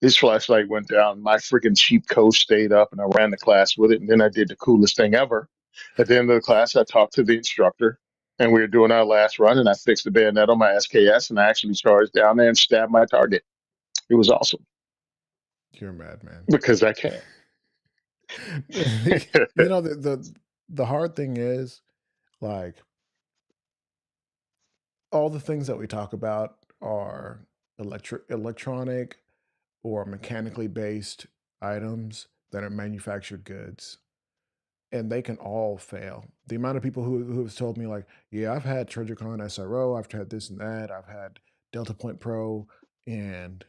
His flashlight went down. My freaking cheap coat stayed up, and I ran the class with it. And then I did the coolest thing ever. At the end of the class, I talked to the instructor, and we were doing our last run. And I fixed the bayonet on my SKS, and I actually charged down there and stabbed my target. It was awesome You're a madman. because I can. You know, the hard thing is, like, all the things that we talk about are electronic or mechanically based items that are manufactured goods, and they can all fail. The amount of people who have told me, like, yeah, I've had Trigicon SRO, I've had this and that, I've had Delta Point Pro, and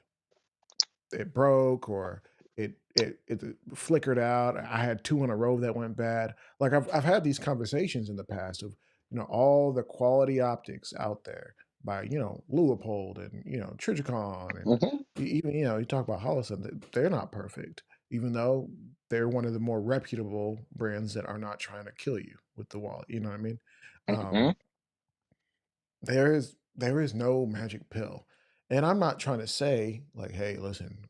it broke, or it flickered out. I had 2 in a row that went bad. Like, I've had these conversations in the past of, all the quality optics out there by, Leupold and, Trijicon, and Hmm. even, you talk about Holosun, they're not perfect, even though they're one of the more reputable brands that are not trying to kill you with the wallet. You know what I mean? Hmm. Um, there is no magic pill. And I'm not trying to say, like, hey, listen,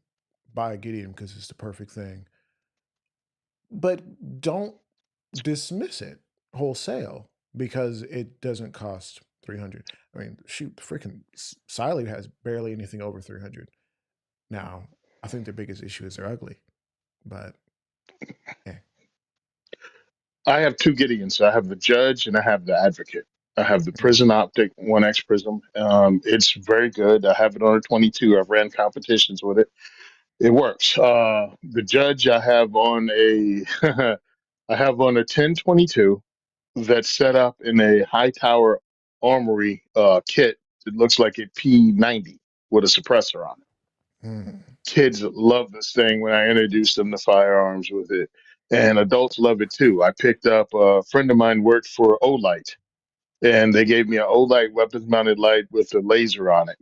buy a Gideon because it's the perfect thing. But don't dismiss it wholesale because it doesn't cost 300. I mean, shoot, freaking Siley has barely anything over 300. Now, I think the biggest issue is they're ugly, but eh. I have two Gideons. I have the judge and I have the advocate. I have the Mm, Prison Optic 1X Prism. It's very good. I have it on a 22. I've ran competitions with it. It works. The judge I have on a I have on a 1022 that's set up in a high tower armory kit that looks like a P90 with a suppressor on it. mm, Kids love this thing when I introduce them to firearms with it, and adults love it too. I picked up a friend of mine worked for Olight, and they gave me an Olight weapons mounted light with a laser on it.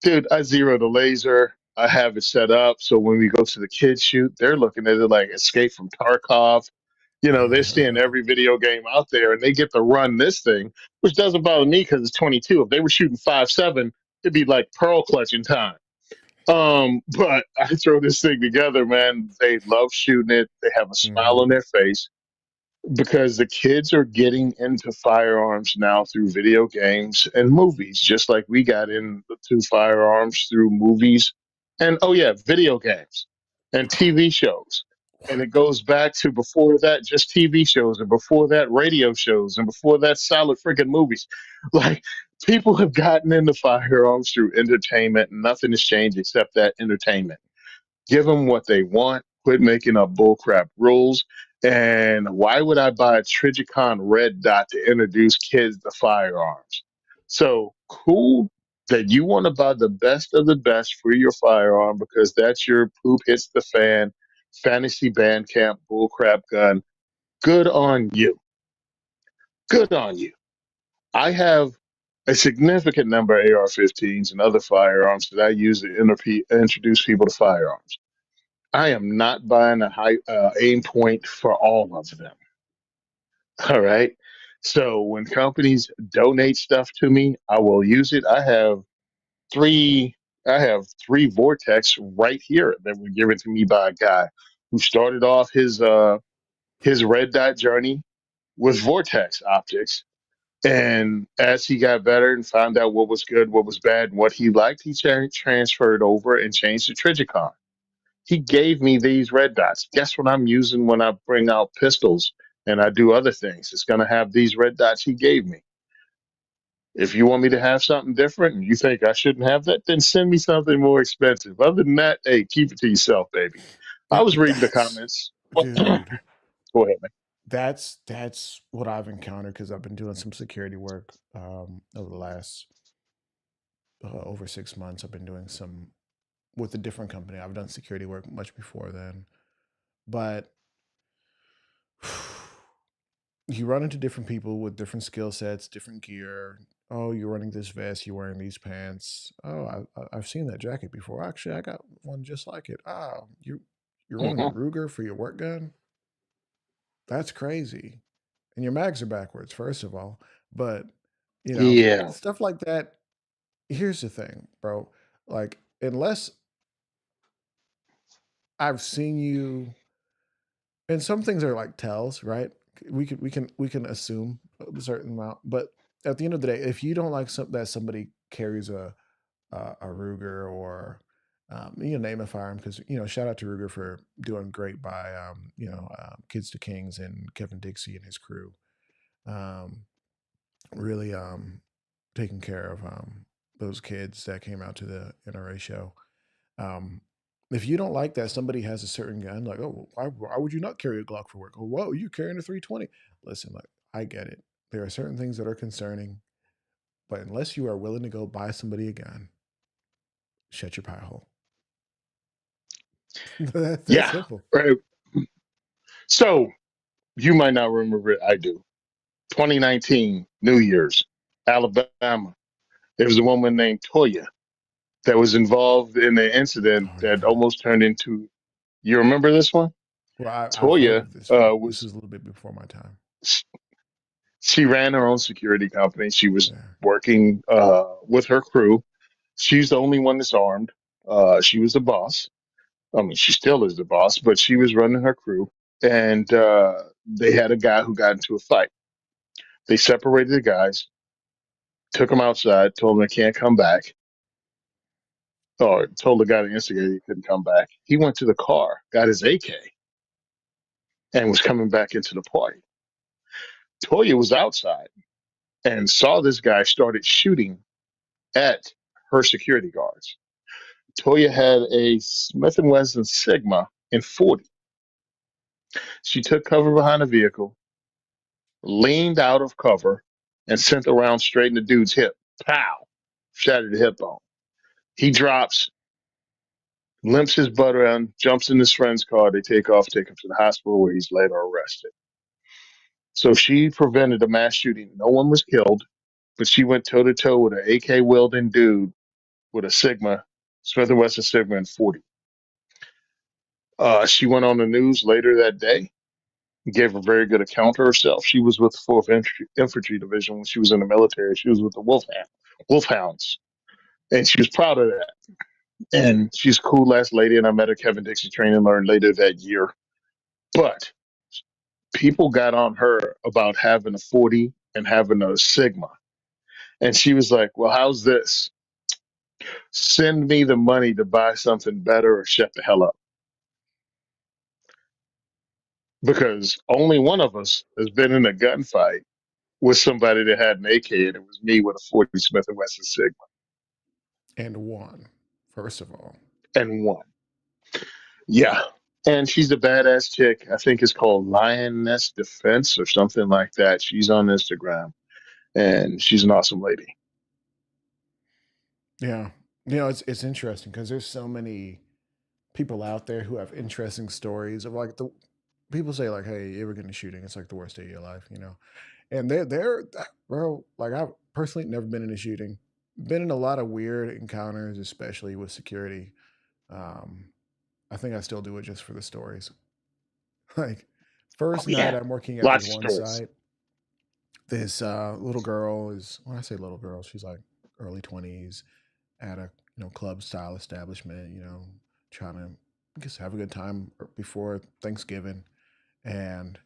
Dude, I zero the laser. I have it set up so when we go to the kids shoot, they're looking at it like Escape from Tarkov. They're seeing every video game out there, and they get to run this thing, which doesn't bother me because it's 22. If they were shooting 5.7, it'd be like pearl clutching time. But I throw this thing together, man. They love shooting it. They have a smile on mhm. their face because the kids are getting into firearms now through video games and movies, just like we got into firearms through movies and, oh, yeah, video games and TV shows. And it What? goes back to before that, just TV shows, and before that, radio shows, and before that, solid freaking movies. Like, people have gotten into firearms through entertainment, and nothing has changed except that entertainment. Give them what they want. Quit making up bullcrap rules. And why would I buy a Trigicon red dot to introduce kids to firearms? So cool that you want to buy the best of the best for your firearm because that's your poop hits the fan, fantasy band camp bullcrap gun. Good on you. Good on you. I have a significant number of AR-15s and other firearms that I use to introduce people to firearms. I am not buying a high aim point for all of them. All right. So when companies donate stuff to me, I will use it. Three. I have three Vortex right here that were given to me by a guy who started off his red dot journey with Vortex optics. And as he got better and found out what was good, what was bad, and what he liked, he transferred over and changed to Trigicon. He gave me these red dots. Guess what I'm using when I bring out pistols and I do other things? It's going to have these red dots he gave me. If you want me to have something different and you think I shouldn't have that, then send me something more expensive. Other than that, hey, keep it to yourself, baby. I was reading the That's, comments. Go dude. ahead, man. That's what I've encountered because I've been doing some security work over the last over 6 months. I've been doing some with a different company. I've done security work much before then, but you run into different people with different skill sets, different gear. Oh, you're running this vest. You're wearing these pants. Oh, I've seen that jacket before. Actually, I got one just like it. Oh, you're running a Mhm. Ruger for your work gun. That's crazy. And your mags are backwards, first of all. But Yeah. stuff like that. here's the thing, bro. Like, unless I've seen you, and some things are like tells, right? We can assume a certain amount, but at the end of the day, if you don't like that somebody carries a Ruger or name a firearm, because shout out to Ruger for doing great by Kids to Kings and Kevin Dixie and his crew, um, really taking care of those kids that came out to the NRA show. Um, if you don't like that somebody has a certain gun, like, oh, why would you not carry a Glock for work? Oh, whoa, you carrying a 320? Listen, like, I get it. There are certain things that are concerning, but unless you are willing to go buy somebody a gun, shut your pie hole. That's Yeah. simple. Right. So you might not remember it. I do. 2019, New Year's, Alabama. There was a woman named Toya that was involved in an incident Oh that yeah. almost turned into. You remember this one? Well, I've heard Toya of this one. This was is a little bit before my time. she ran her own security company. She was Yeah. working with her crew. She's the only one that's armed. She was the boss. I mean, she still is the boss, but she was running her crew. And they had a guy who got into a fight. They separated the guys, took him outside, told him they can't come back, or told the guy to instigate he couldn't come back. He went to the car, got his AK, and was coming back into the party. Toya was outside and saw this guy started shooting at her security guards. Toya had a Smith and Wesson Sigma in 40. She took cover behind a vehicle, leaned out of cover, and sent the round straight in the dude's hip. Pow! Shattered the hip bone. He drops, limps his butt around, jumps in his friend's car. They take off, take him to the hospital where he's later arrested. So she prevented a mass shooting. No one was killed, but she went toe to toe with an AK wielding dude with a Sigma, Smith and Wesson Sigma in 40. She went on the news later that day, gave a very good account of herself. She was with the 4th Infantry Division when she was in the military. She was with the Wolfhounds, and she was proud of that. And she's a cool ass lady, and I met her Kevin Dixie training learned later that year. But people got on her about having a 40 and having a Sigma. And she was like, well, how's this? Send me the money to buy something better or shut the hell up. Because only one of us has been in a gunfight with somebody that had an AK, and it was me with a 40 Smith and Wesson Sigma And one, first of all. and one. Yeah. And she's a badass chick. I think it's called Lioness Defense or something like that. She's on Instagram and she's an awesome lady. Yeah. It's interesting because there's so many people out there who have interesting stories of like the people say like, hey, you ever get in a shooting? It's like the worst day of your life. And they're bro, like I've personally never been in a shooting. Been in a lot of weird encounters, especially with security. Um, I think I still do it just for the stories. Like Oh, first night yeah. I'm working at this Lots of one stories. site. This little girl is when I say little girl, she's like early 20s at a club style establishment. Trying to I guess have a good time before Thanksgiving, and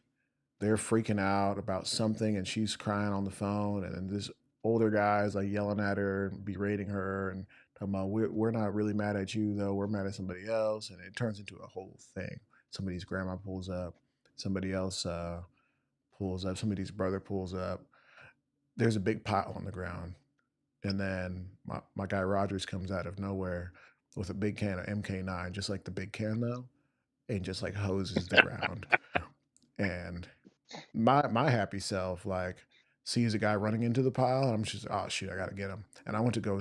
they're freaking out about something, and she's crying on the phone, and then this older guy is like yelling at her and berating her and talking about we're not really mad at you though, we're mad at somebody else, and it turns into a whole thing. Somebody's grandma pulls up, somebody else pulls up, somebody's brother pulls up. There's a big pot on the ground, and then my guy Rogers comes out of nowhere with a big can of MK9, just like the big can though, and just like hoses the ground. And my happy self like sees a guy running into the pile, and I'm just, oh shoot, I gotta get him. And I went to go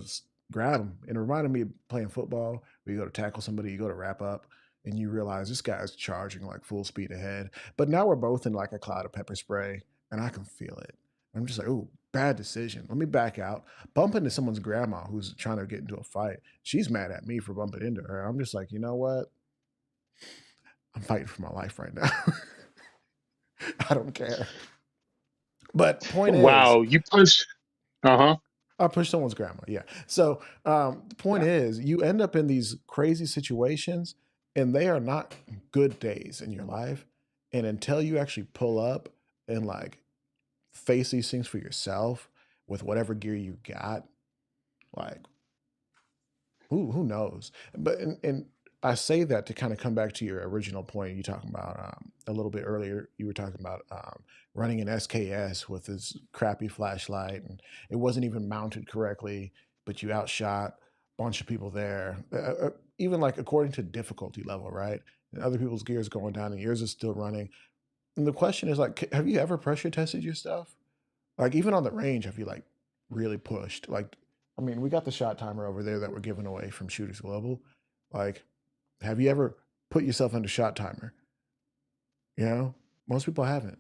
grab him, and it reminded me of playing football where you go to tackle somebody, you go to wrap up, and you realize this guy's charging like full speed ahead. But now we're both in like a cloud of pepper spray, and I can feel it. I'm just like, oh, bad decision. Let me back out. Bump into someone's grandma who's trying to get into a fight. She's mad at me for bumping into her. I'm just like, you know what? I'm fighting for my life right now. I don't care. But point is, Wow. You punched. Uh huh. I push someone's grandma. Yeah. So the point Yeah. is, you end up in these crazy situations, and they are not good days in your life. And until you actually pull up and like face these things for yourself with whatever gear you got, like who knows? But and I say that to kind of come back to your original point. You talking about a little bit earlier. You were talking about running an SKS with this crappy flashlight, and it wasn't even mounted correctly, but you outshot a bunch of people there. Even like according to difficulty level, right? And other people's gear is going down, and yours is still running. And the question is like, have you ever pressure tested your stuff? Like even on the range, have you like really pushed? Like, I mean, we got the shot timer over there that we're giving away from Shooters Global. Like, have you ever put yourself under shot timer? You know, most people haven't.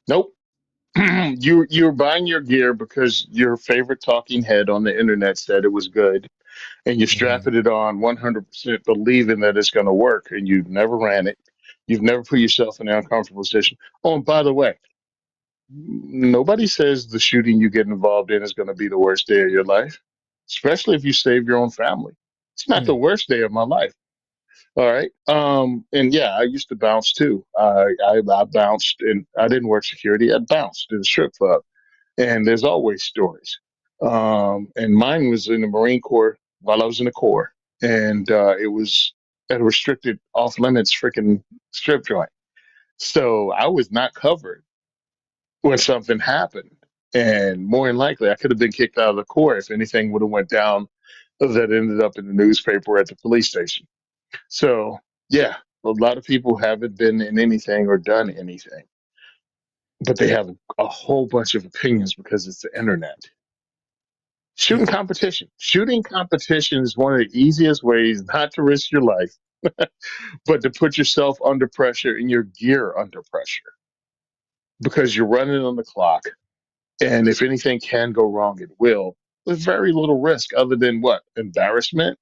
Nope. You're buying your gear because your favorite talking head on the internet said it was good, and you're Mm-hmm. strapping it on 100% believing that it's going to work, and you've never ran it. You've never put yourself in an uncomfortable position. Oh, and by the way, nobody says the shooting you get involved in is going to be the worst day of your life, especially if you save your own family. It's not the Mm. worst day of my life. All right. And yeah, I used to bounce too. I bounced and I didn't work security. I bounced in a strip club, and there's always stories. And mine was in the Marine Corps while I was in the Corps, and it was at a restricted off limits freaking strip joint. So I was not covered when something happened. And more than likely, I could have been kicked out of the Corps if anything would have went down that ended up in the newspaper at the police station. So yeah, a lot of people haven't been in anything or done anything, but they have a whole bunch of opinions because it's the internet. Yeah. Shooting competition is one of the easiest ways not to risk your life, but to put yourself under pressure and your gear under pressure because you're running on the clock. And if anything can go wrong, it will with very little risk other than what? Embarrassment.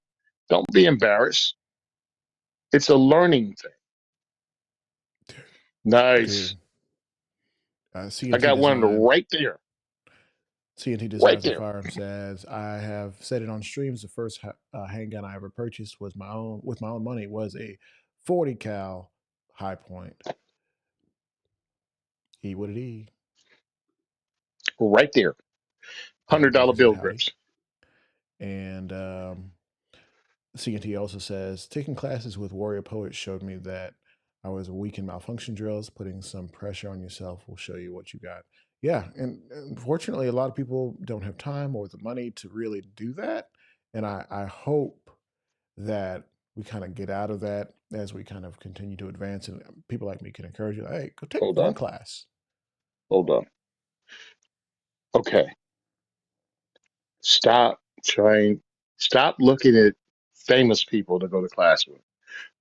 Don't be embarrassed. It's a learning thing. Nice. Dude, I CNT got one Design. right there. CNT Right Designs and there. Firearms says, I have said it on streams. The first handgun I ever purchased was my own with my own money was a 40 cal high point. E what it E. Right there. Patty $100 Bakers and bill Howdy. grips. And CNT also says, taking classes with Warrior Poet showed me that I was weak in malfunction drills. Putting some pressure on yourself will show you what you got. Yeah. And unfortunately, a lot of people don't have time or the money to really do that. And I hope that we kind of get out of that as we kind of continue to advance. And people like me can encourage you, hey, go take Hold one on. class. Hold on. Okay. Stop trying. Stop looking at famous people to go to class with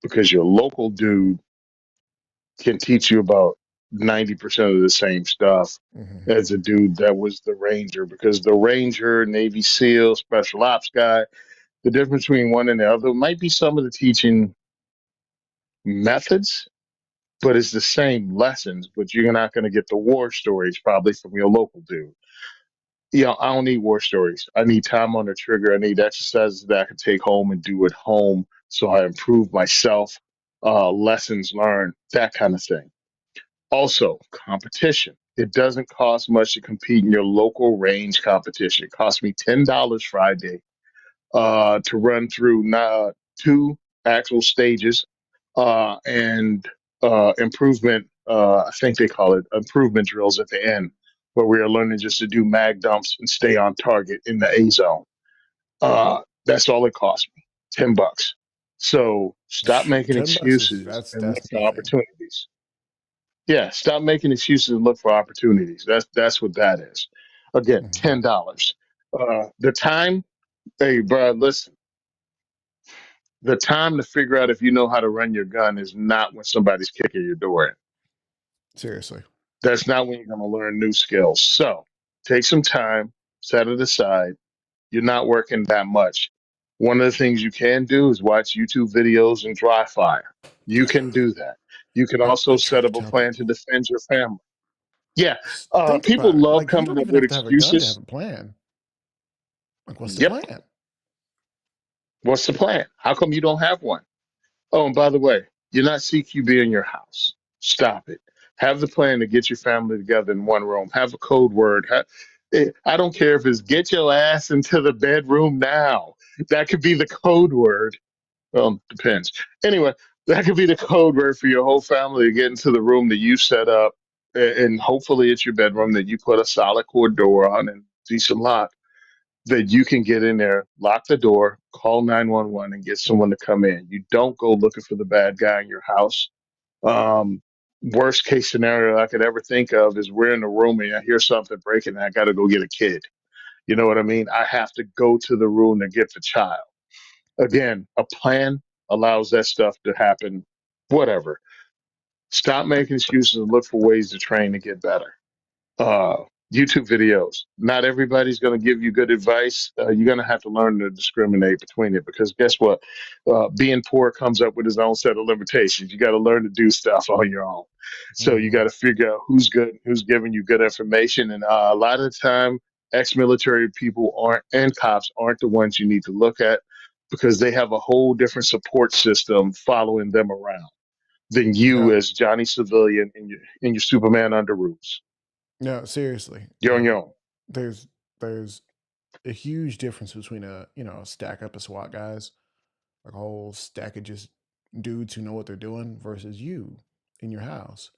because your local dude can teach you about 90% of the same stuff Mm-hmm. as a dude that was the Ranger because the Ranger, Navy SEAL, Special Ops guy, the difference between one and the other might be some of the teaching methods, but it's the same lessons, but you're not going to get the war stories probably from your local dude. I don't need war stories. I need time on the trigger. I need exercises that I can take home and do at home so I improve myself, lessons learned, that kind of thing. Also, competition. It doesn't cost much to compete in your local range competition. It cost me $10 Friday to run through two actual stages and improvement. I think they call it improvement drills at the end, where we are learning just to do mag dumps and stay on target in the A zone. That's all it cost me, $10. So stop making 10 bucks is excuses and look that's for nothing. opportunities. Yeah, stop making excuses and look for opportunities. That's what that is. Again, Mm-hmm. $10. The time, hey, bro, listen. The time to figure out if you know how to run your gun is not when somebody's kicking your door in. Seriously. That's not when you're going to learn new skills. So take some time, set it aside. You're not working that much. One of the things you can do is watch YouTube videos and dry fire. You can do that. You can I also try set to up a tell plan to people. defend your family. Yeah. Think People about it. love Like, you coming don't up even with have to have a gun to have excuses. a plan. Like, what's the Yep. plan? What's the plan? How come you don't have one? Oh, and by the way, you're not CQB in your house. Stop it. Have the plan to get your family together in one room. Have a code word. I don't care if it's get your ass into the bedroom now. That could be the code word. Well, depends. Anyway, that could be the code word for your whole family to get into the room that you set up. And hopefully it's your bedroom that you put a solid core door on and decent lock that you can get in there, lock the door, call 911 and get someone to come in. You don't go looking for the bad guy in your house. Um, Worst case scenario I could ever think of is we're in the room and I hear something breaking and I got to go get a kid. You know what I mean? I have to go to the room to get the child. Again, a plan allows that stuff to happen. Whatever. Stop making excuses and look for ways to train to get better. uh, YouTube videos. Not everybody's going to give you good advice. You're going to have to learn to discriminate between it because guess what? Being poor comes up with its own set of limitations. You got to learn to do stuff on your own. So you got Mhm. to figure out who's good, who's giving you good information. And a lot of the time, ex-military people aren't and cops aren't the ones you need to look at because they have a whole different support system following them around than you Yeah. as Johnny Civilian in your Superman underoos. No, seriously. You're on your own. There's there's a huge difference between a stack up of SWAT guys, like a whole stack of just dudes who know what they're doing, versus you in your house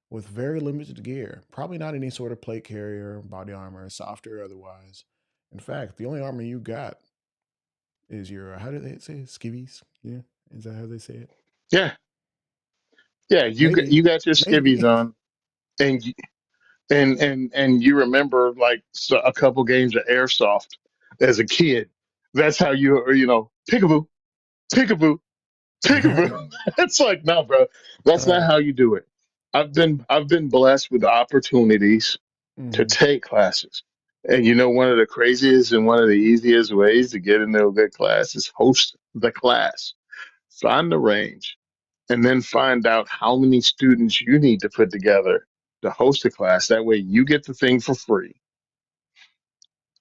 with very limited gear. Probably not any sort of plate carrier, body armor, soft or otherwise. In fact, the only armor you got is your how do they say it? Skivvies? Yeah, is that how they say it? Yeah, yeah. Maybe, You got your skivvies maybe. on, and and you remember like a couple games of airsoft as a kid. That's how you peekaboo, peekaboo, peekaboo. It's like no, bro. That's not Right. how you do it. I've been blessed with opportunities to Hmm. take classes. And you know, one of the craziest and one of the easiest ways to get into a good class is host the class. Find the range, and then find out how many students you need to put together to host a class. That way you get the thing for free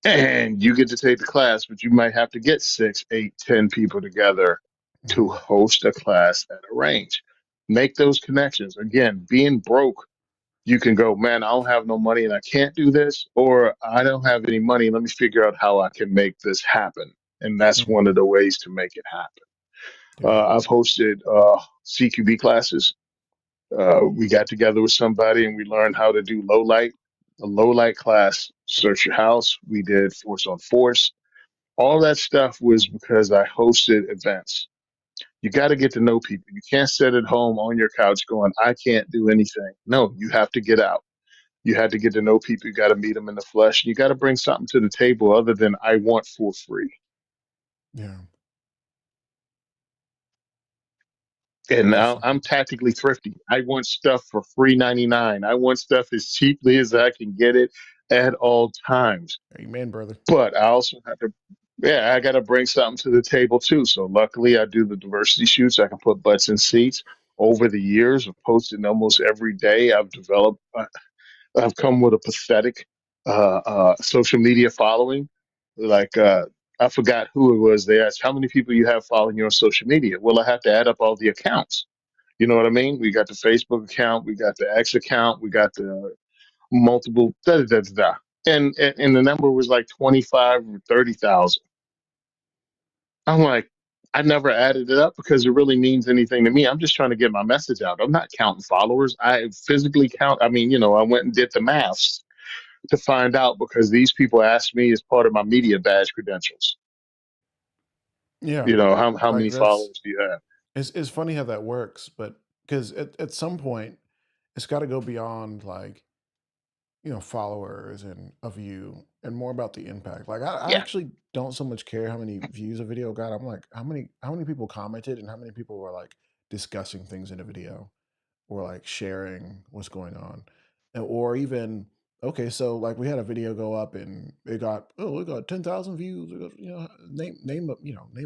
and you get to take the class, but you might have to get 6, 8, 10 people together to Hmm. host a class at a range. Make those connections. Again, being broke, you can go, man, I don't have no money and I can't do this, or I don't have any money. Let me figure out how I can make this happen. And that's one Hmm. of the ways to make it happen. Yeah. I've hosted CQB classes. We got together with somebody and we learned how to do a low light class, search your house. We did force on force. All that stuff was because I hosted events. You got to get to know people. You can't sit at home on your couch going, I can't do anything. No, you have to get out. You had to get to know people. You got to meet them in the flesh. You got to bring something to the table other than I want for free. Yeah. And now Definitely. I'm tactically thrifty. I want stuff for free 99. I want stuff as cheaply as I can get it at all times. Amen, brother. But I also have to, yeah, I got to bring something to the table too. So luckily, I do the diversity shoots. I can put butts in seats. Over the years of posting almost every day, I've come with a pathetic social media following. Like, I forgot who it was. They asked, how many people you have following you on social media? Well, I have to add up all the accounts. You know what I mean? We got the Facebook account, we got the X account, we got the multiple da da da da. Da. And the number was like 25 or 30,000. I'm like, I never added it up because it really means anything to me. I'm just trying to get my message out. I'm not counting followers. I physically count. I mean, I went and did the maths to find out because these people asked me as part of my media badge credentials. Yeah. How Like many that's followers do you have? it's funny how that works, but because at some point it's got to go beyond like followers and a view and more about the impact. Like I Yeah. actually don't so much care how many views a video got. I'm like, how many people commented and how many people were like discussing things in a video or like sharing what's going on. Or even okay, so like we had a video go up and it got 10,000 views. It got, name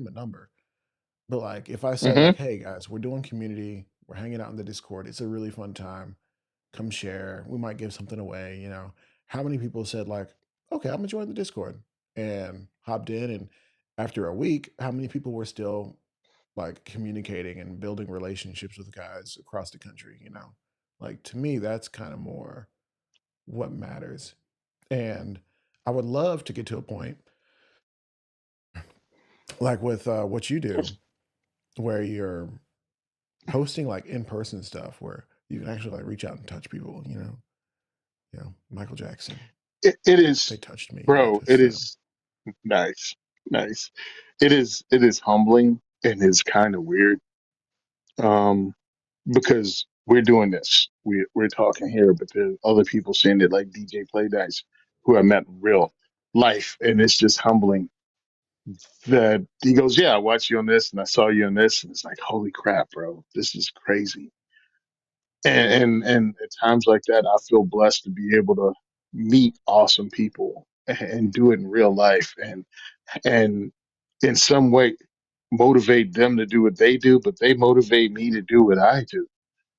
a number. But like if I said like, Hmm. hey guys, we're doing community, we're hanging out in the Discord, it's a really fun time. come share. We might give something away. How many people said like, okay, I'm gonna join the Discord and hopped in, and after a week, how many people were still like communicating and building relationships with guys across the country? Like to me, that's kind of more what matters. And I would love to get to a point like with what you do, where you're hosting like in-person stuff, where you can actually like reach out and touch people. Michael Jackson, It they is, touched me. I bro. It touched them. is nice, nice. It is humbling and it's kind of weird. Um, because we're doing this. We're talking here, but there are other people seeing it like DJ Play Nice, who I met in real life, and it's just humbling that he goes, "Yeah, I watched you on this, and I saw you on this," and it's like, "Holy crap, bro, this is crazy." And at times like that, I feel blessed to be able to meet awesome people and do it in real life, and in some way motivate them to do what they do, but they motivate me to do what I do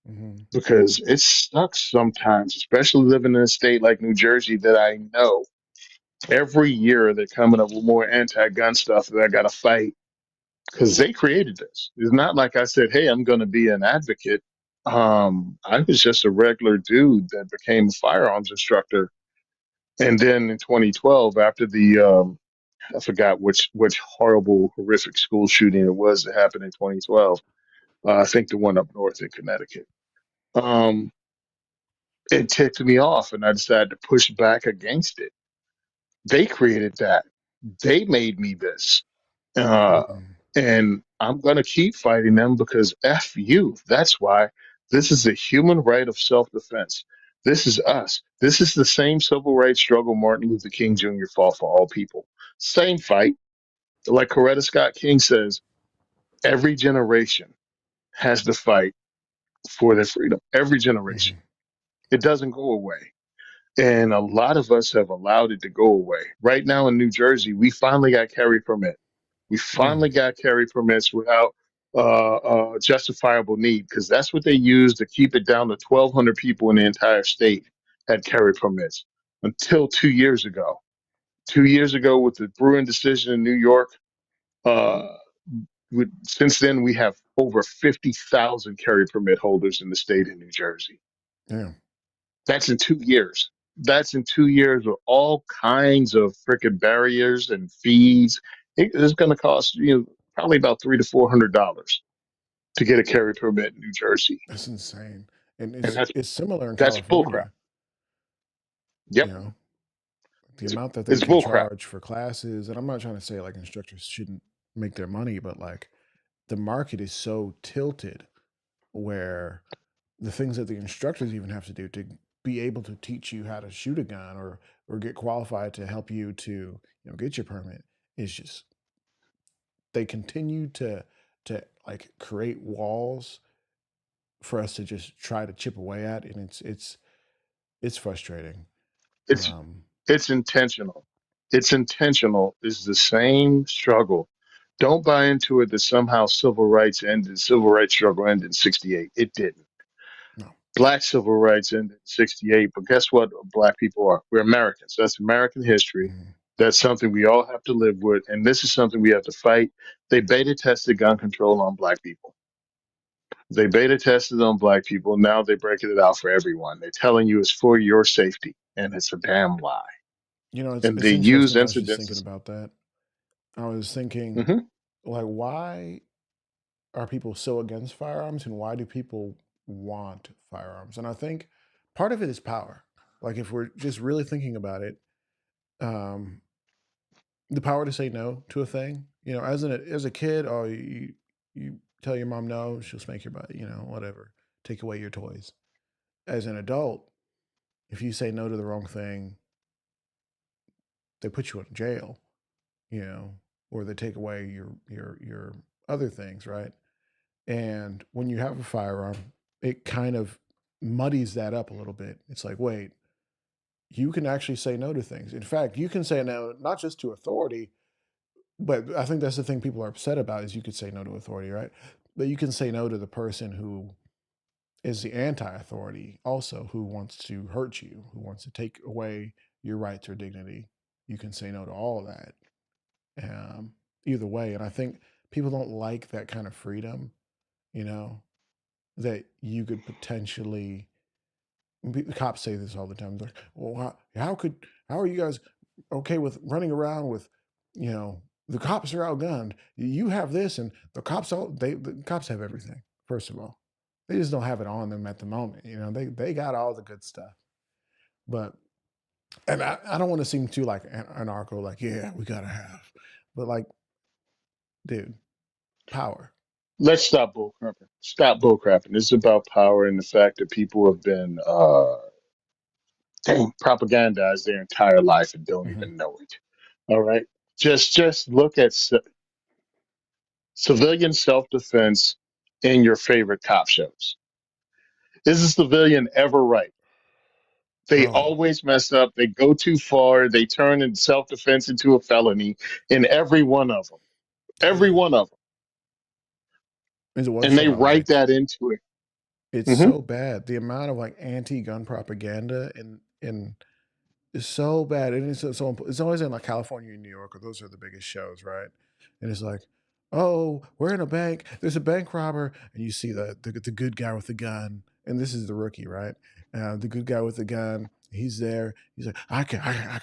Hmm. because it sucks sometimes, especially living in a state like New Jersey that I know every year they're coming up with more anti-gun stuff that I got to fight because they created this. It's not like I said, "Hey, I'm going to be an advocate." I was just a regular dude that became a firearms instructor, and then in 2012, after the I forgot which horrible, horrific school shooting it was that happened in 2012. I think the one up north in Connecticut. Um, it ticked me off, and I decided to push back against it. They created that. They made me this. Uh, Mm-mm. and I'm going to keep fighting them because F you. That's why this is a human right of self defense. This is us. This is the same civil rights struggle Martin Luther King Jr. fought for all people. Same fight. Like Coretta Scott King says, every generation has to fight for their freedom. Every generation. Hmm. It doesn't go away. And a lot of us have allowed it to go away. Right now in New Jersey, we finally got carry permit. We Mm. finally got carry permits without justifiable need because that's what they used to keep it down to 1,200 people in the entire state had carry permits until 2 years ago. 2 years ago, with the Bruin decision in New York, uh, since then we have over 50,000 carry permit holders in the state of New Jersey. Yeah. That's in 2 years. That's in 2 years with all kinds of freaking barriers and fees. It's going to cost probably about $300 to $400 to get a carry permit in New Jersey, That's insane. And and it's similar in that's bullcrap. California. Yep, You know, the it's, amount that they it's can bullcrap. charge for classes, and I'm not trying to say like instructors shouldn't make their money, but like the market is so tilted where the things that the instructors even have to do to be able to teach you how to shoot a gun or get qualified to help you to get your permit is just they continue to like create walls for us to just try to chip away at, and it's frustrating. It's um it's intentional. It's intentional. It's the same struggle. Don't buy into it that somehow civil rights struggle ended in '68. It didn't. no. Black civil rights ended in '68, but guess what? Black people are. We're Americans. That's American history. Mhm. That's something we all have to live with, and this is something we have to fight. They beta tested gun control on black people. They beta tested on black people. Now they're breaking it out for everyone. They're telling you it's for your safety, and it's a damn lie. It's And they it's use interesting. I was just thinking incidences. about that. I was thinking, Hmm. like, why are people so against firearms, and why do people want firearms? And I think part of it is power. Like, if we're just really thinking about it, um, the power to say no to a thing. As a kid, oh, you tell your mom no, she'll spank your butt. Whatever, take away your toys. As an adult, if you say no to the wrong thing, they put you in jail. You know, or they take away your other things, right? And when you have a firearm, it kind of muddies that up a little bit. It's like, wait, you can actually say no to things. In fact, you can say no not just to authority, but I think that's the thing people are upset about is you could say no to authority, right? But you can say no to the person who is the anti-authority also, who wants to hurt you, who wants to take away your rights or dignity. You can say no to all of that, um, either way. And I think people don't like that kind of freedom, you know, that you could potentially. The cops say this all the time. They're like, well, how are you guys okay with running around with, the cops are outgunned. You have this, and the cops have everything. First of all, they just don't have it on them at the moment. They got all the good stuff, but and I don't want to seem too like anarcho, like yeah, we gotta have, but like, dude, power. Let's stop bullcrapping. Stop bullcrapping. This is about power and the fact that people have been propagandized their entire life and don't Hmm. even know it. All right. Just look at civilian self defense in your favorite cop shows. Is a civilian ever right? They Oh, always mess up. They go too far. They turn in self defense into a felony in every one of them. Every dude, one of them. there's one And they show I write like. that into it. It's Hmm. so bad. The amount of like anti-gun propaganda in is so bad, and it's always in like California and New York, or those are the biggest shows, right? And it's like, oh, we're in a bank. There's a bank robber, and you see the good guy with the gun, and this is the rookie, right? The good guy with the gun. He's there. He's like, I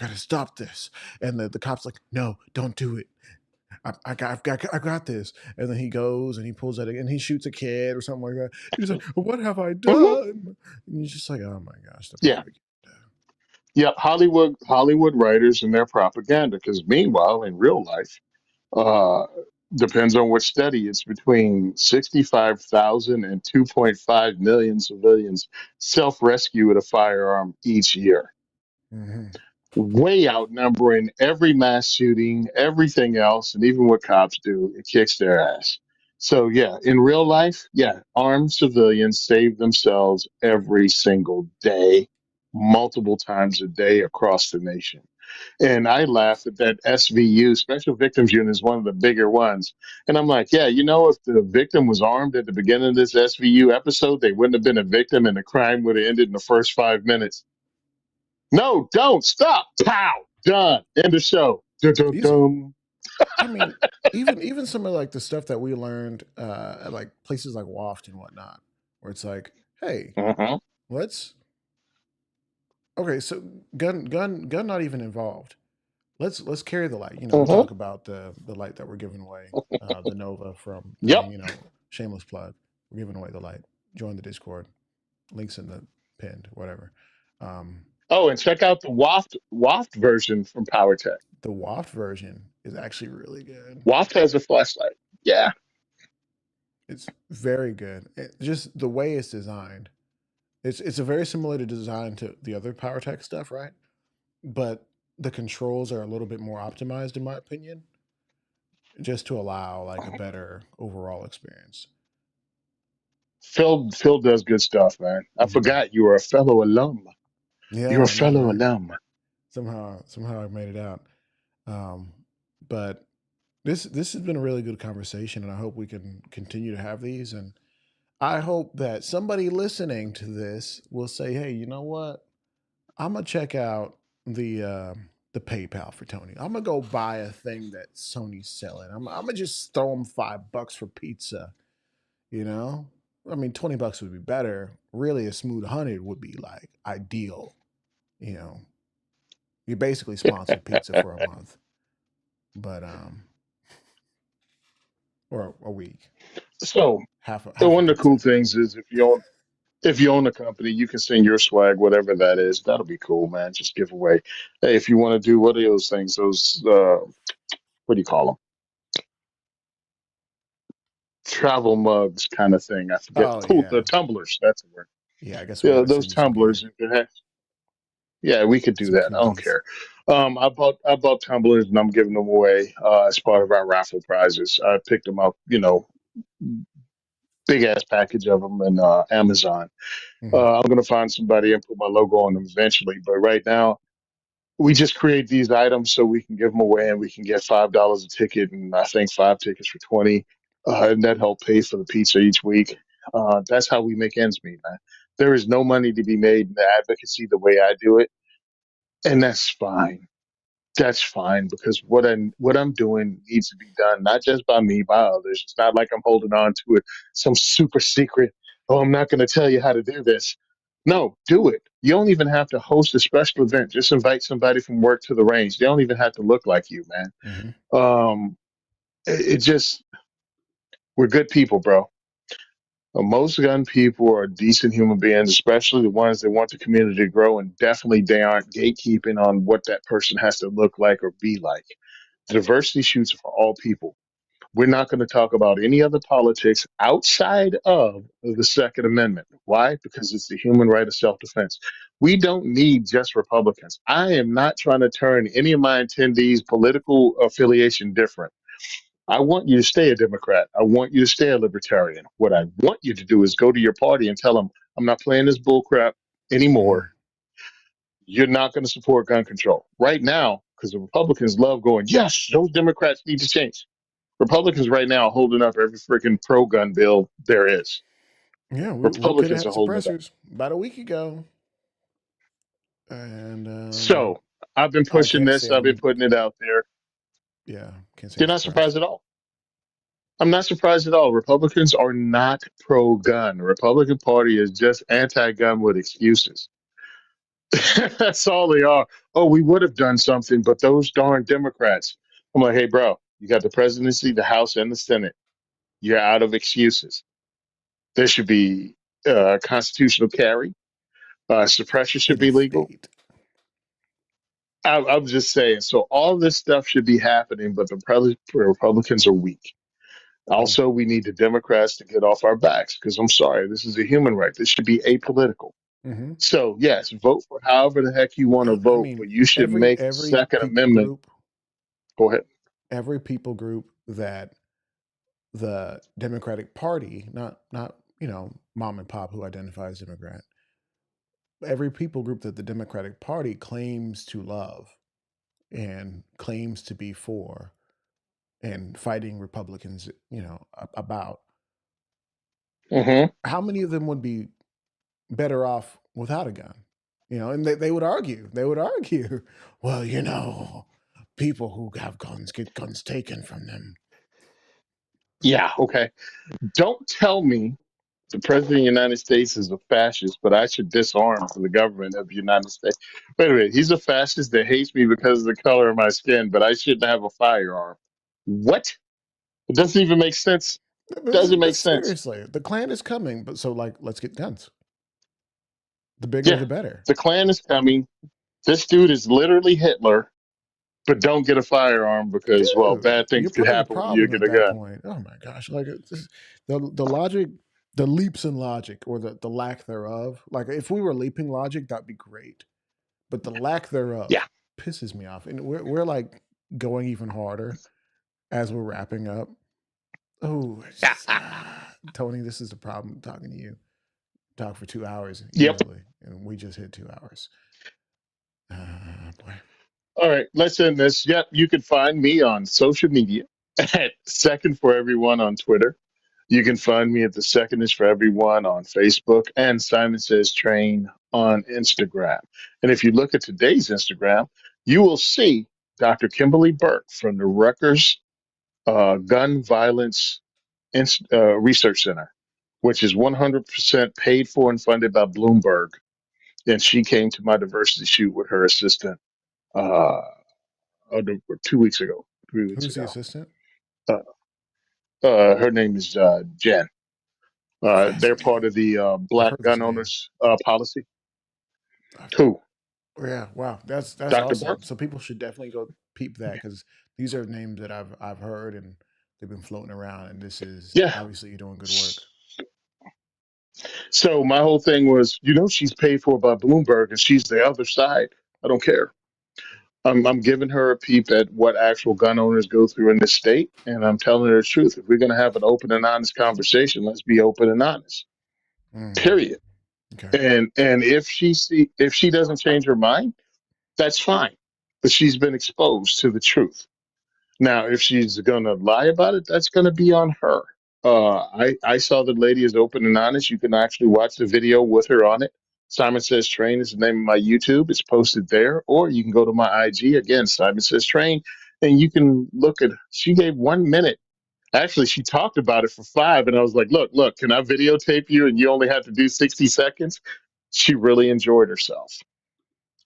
gotta stop this, and the cop's like, no, don't do it. I got this. And then he goes and he pulls out and he shoots a kid or something like that. He's like, what have I Hmm. done? And you're just like, oh my gosh, the Yeah. propaganda. Yep. Hollywood writers and their propaganda. Because meanwhile, in real life, uh, depends on what study, it's between 65,000 and 2.5 million civilians self rescue with a firearm each year, Mm-hmm. way outnumbering every mass shooting, everything else, and even what cops do. It kicks their ass. So yeah, in real life, yeah, armed civilians save themselves every single day, multiple times a day across the nation. And I laugh at that SVU, Special Victims Unit, is one of the bigger ones. And I'm like, yeah, if the victim was armed at the beginning of this SVU episode, they wouldn't have been a victim and the crime would have ended in the first 5 minutes. No, don't stop. Pow, done. End of show. Dun, dun, These, dun. I mean, even some of like the stuff that we learned at like places like Waft and whatnot, where it's like, hey, Uh-huh. let's okay, so gun not even involved. Let's carry the light. We Uh-huh. talk about the light that we're giving away, the Nova from Yep. shameless plug. We're giving away the light. Join the Discord. Links in the pinned, whatever. Um, Oh, and check out the Waft version from PowerTech. the Waft version is actually really good. Waft has a flashlight. Yeah. It's very good. Just the way it's designed. It's a very similar to design to the other PowerTech stuff, right? But the controls are a little bit more optimized, in my opinion, just to allow like a better overall experience. Phil does good stuff, man. I Hmm. forgot you were a fellow alum. You're a Yeah, I know, fellow right? alum. Somehow I made it out. Um, but this has been a really good conversation, and I hope we can continue to have these. And I hope that somebody listening to this will say, "Hey, you know what? I'm gonna check out the PayPal for Tony. I'm gonna go buy a thing that Sony's selling. I'm gonna just throw him $5 for pizza. You know, I mean, $20 would be better. Really, a smooth 100 would be like ideal. You know, you basically sponsored pizza for a month, but or a week, So half a one of the cool pizza. things is if you own a company, you can send your swag, whatever that is. That'll be cool, man. Just give away. Hey, if you want to do what are those things? Those what do you call them? Travel mugs kind of thing. I forget. Oh Cool, the yeah, tumblers. That's the word. yeah. I guess we got Yeah, to those send you some gear, tumblers. Yeah, we could do some that. I don't koozies. care. I bought tumblers and I'm giving them away as part of our raffle prizes. I picked them up, big ass package of them in Amazon. Hmm. I'm gonna find somebody and put my logo on them eventually. But right now, we just create these items so we can give them away and we can get $5 a ticket, and I think 5 tickets for 20, and that help pay for the pizza each week. That's how we make ends meet, man. There is no money to be made in the advocacy the way I do it, and that's fine. That's fine because what I'm doing needs to be done not just by me, by others. It's not like I'm holding on to it, some super secret. Oh, I'm not going to tell you how to do this. No, do it. You don't even have to host a special event. Just invite somebody from work to the range. They don't even have to look like you, man. Hmm. It just we're good people, bro. Most gun people are decent human beings, especially the ones that want the community to grow, and definitely they aren't gatekeeping on what that person has to look like or be like. Diversity shoots for all people. We're not going to talk about any other politics outside of the Second Amendment. Why? Because it's the human right of self defense. We don't need just Republicans. I am not trying to turn any of my attendees' political affiliation different. I want you to stay a Democrat. I want you to stay a Libertarian. What I want you to do is go to your party and tell them, I'm not playing this bullcrap Hmm. anymore. You're not going to support gun control. Right now, because the Republicans love going, yes, those Democrats need to change. Republicans right now are holding up every freaking pro gun bill there is. Yeah, we could have Republicans had are holding it up. suppressors about a week ago, and So I've been I pushing can't this. say I've been I'm. putting it out there. Yeah, can't say I'm You're not surprised. surprised at all. I'm not surprised at all. Republicans are not pro gun. The Republican Party is just anti gun with excuses. That's all they are. Oh, we would have done something, but those darn Democrats. I'm like, hey, bro, you got the presidency, the House, and the Senate. You're out of excuses. There should be constitutional carry. Suppression should City be legal. state. I'm just saying. So all this stuff should be happening, but the Republicans are weak. Mm. Also, we need the Democrats to get off our backs because I'm sorry, this is a human right. This should be apolitical. Hmm. So yes, vote for however the heck you want to I vote, mean, but you should every make the every Second people Amendment. group, Go ahead. every people group that the Democratic Party, not mom and pop who identify as Democrat, every people group that the Democratic Party claims to love and claims to be for and fighting Republicans, about Hmm. how many of them would be better off without a gun? And they would argue. They would argue, well, people who have guns get guns taken from them. Yeah. Okay. Don't tell me the president of the United States is a fascist, but I should disarm the government of the United States. Wait a minute. He's a fascist that hates me because of the color of my skin, but I shouldn't have a firearm. What? It doesn't even make sense. Doesn't But make sense. seriously, the Klan is coming, but so like, let's get guns. The bigger, Yeah. the better. The Klan is coming. This dude is literally Hitler, but don't get a firearm because, well, Dude, bad things you're could part of the happen when you problem get at a that gun. point. Oh my gosh, like the logic, the leaps in logic, or the lack thereof. Like if we were leaping logic, that'd be great. But the lack Yeah. thereof pisses me off, and we're like going even harder as we're wrapping up. Oh, it's just Tony, this is the problem talking to you. Talk for 2 hours Yep. easily, and we just hit 2 hours. Boy. All right, let's end this. Yep, you can find me on social media at Second for Everyone on Twitter. You can find me at The Second is for Everyone on Facebook and Simon Says Train on Instagram. And if you look at today's Instagram, you will see Dr. Kimberly Burke from the Rutgers Gun Violence Research Center, which is 100% paid for and funded by Bloomberg. And she came to my diversity shoot with her assistant uh, 2 weeks ago, 3 weeks Who's the ago. assistant? Uh, her name is Jen. They're part Fascinating. of the I've Black heard this Gun name. Owners policy. I've, Who? yeah, wow, that's Dr. Burke? awesome. So people should definitely go peep that because these are names that I've heard and they've been floating around, and this is Yeah. obviously you're doing good work. So my whole thing was, she's paid for by Bloomberg and she's the other side. I don't care. I'm giving her a peep at what actual gun owners go through in this state, and I'm telling her the truth. If we're going to have an open and honest conversation, let's be open and honest. Mm, Period. okay. And if she doesn't change her mind, that's fine. But she's been exposed to the truth. Now, if she's going to lie about it, that's going to be on her. I saw the lady is open and honest. You can actually watch the video with her on it. Simon Says Train is the name of my YouTube. It's posted there, or you can go to my IG again, Simon Says Train, and you can look at. She gave 1 minute. Actually, she talked about it for five, and I was like, "Look, can I videotape you?" And you only have to do 60 seconds. She really enjoyed herself.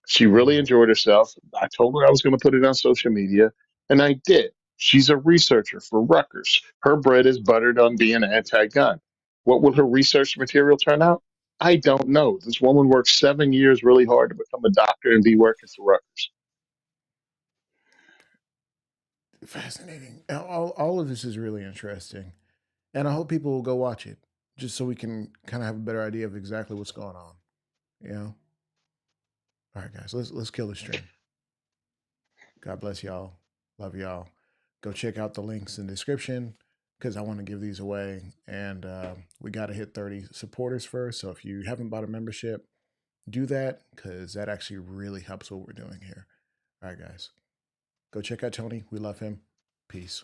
She really Mm. enjoyed herself. I told her I was going to put it on social media, and I did. She's a researcher for Rutgers. Her bread is buttered on being anti gun. What will her research material turn out? I don't know. This woman worked 7 years really hard to become a doctor and be working for Rutgers. Fascinating. All of this is really interesting. And I hope people will go watch it just so we can kind of have a better idea of exactly what's going on. You know? All right, guys, let's kill the stream. God bless y'all. Love y'all. Go check out the links in the description because I want to give these away. And we got to hit 30 supporters first. So if you haven't bought a membership, do that because that actually really helps what we're doing here. All right, guys. Go check out Tony. We love him. Peace.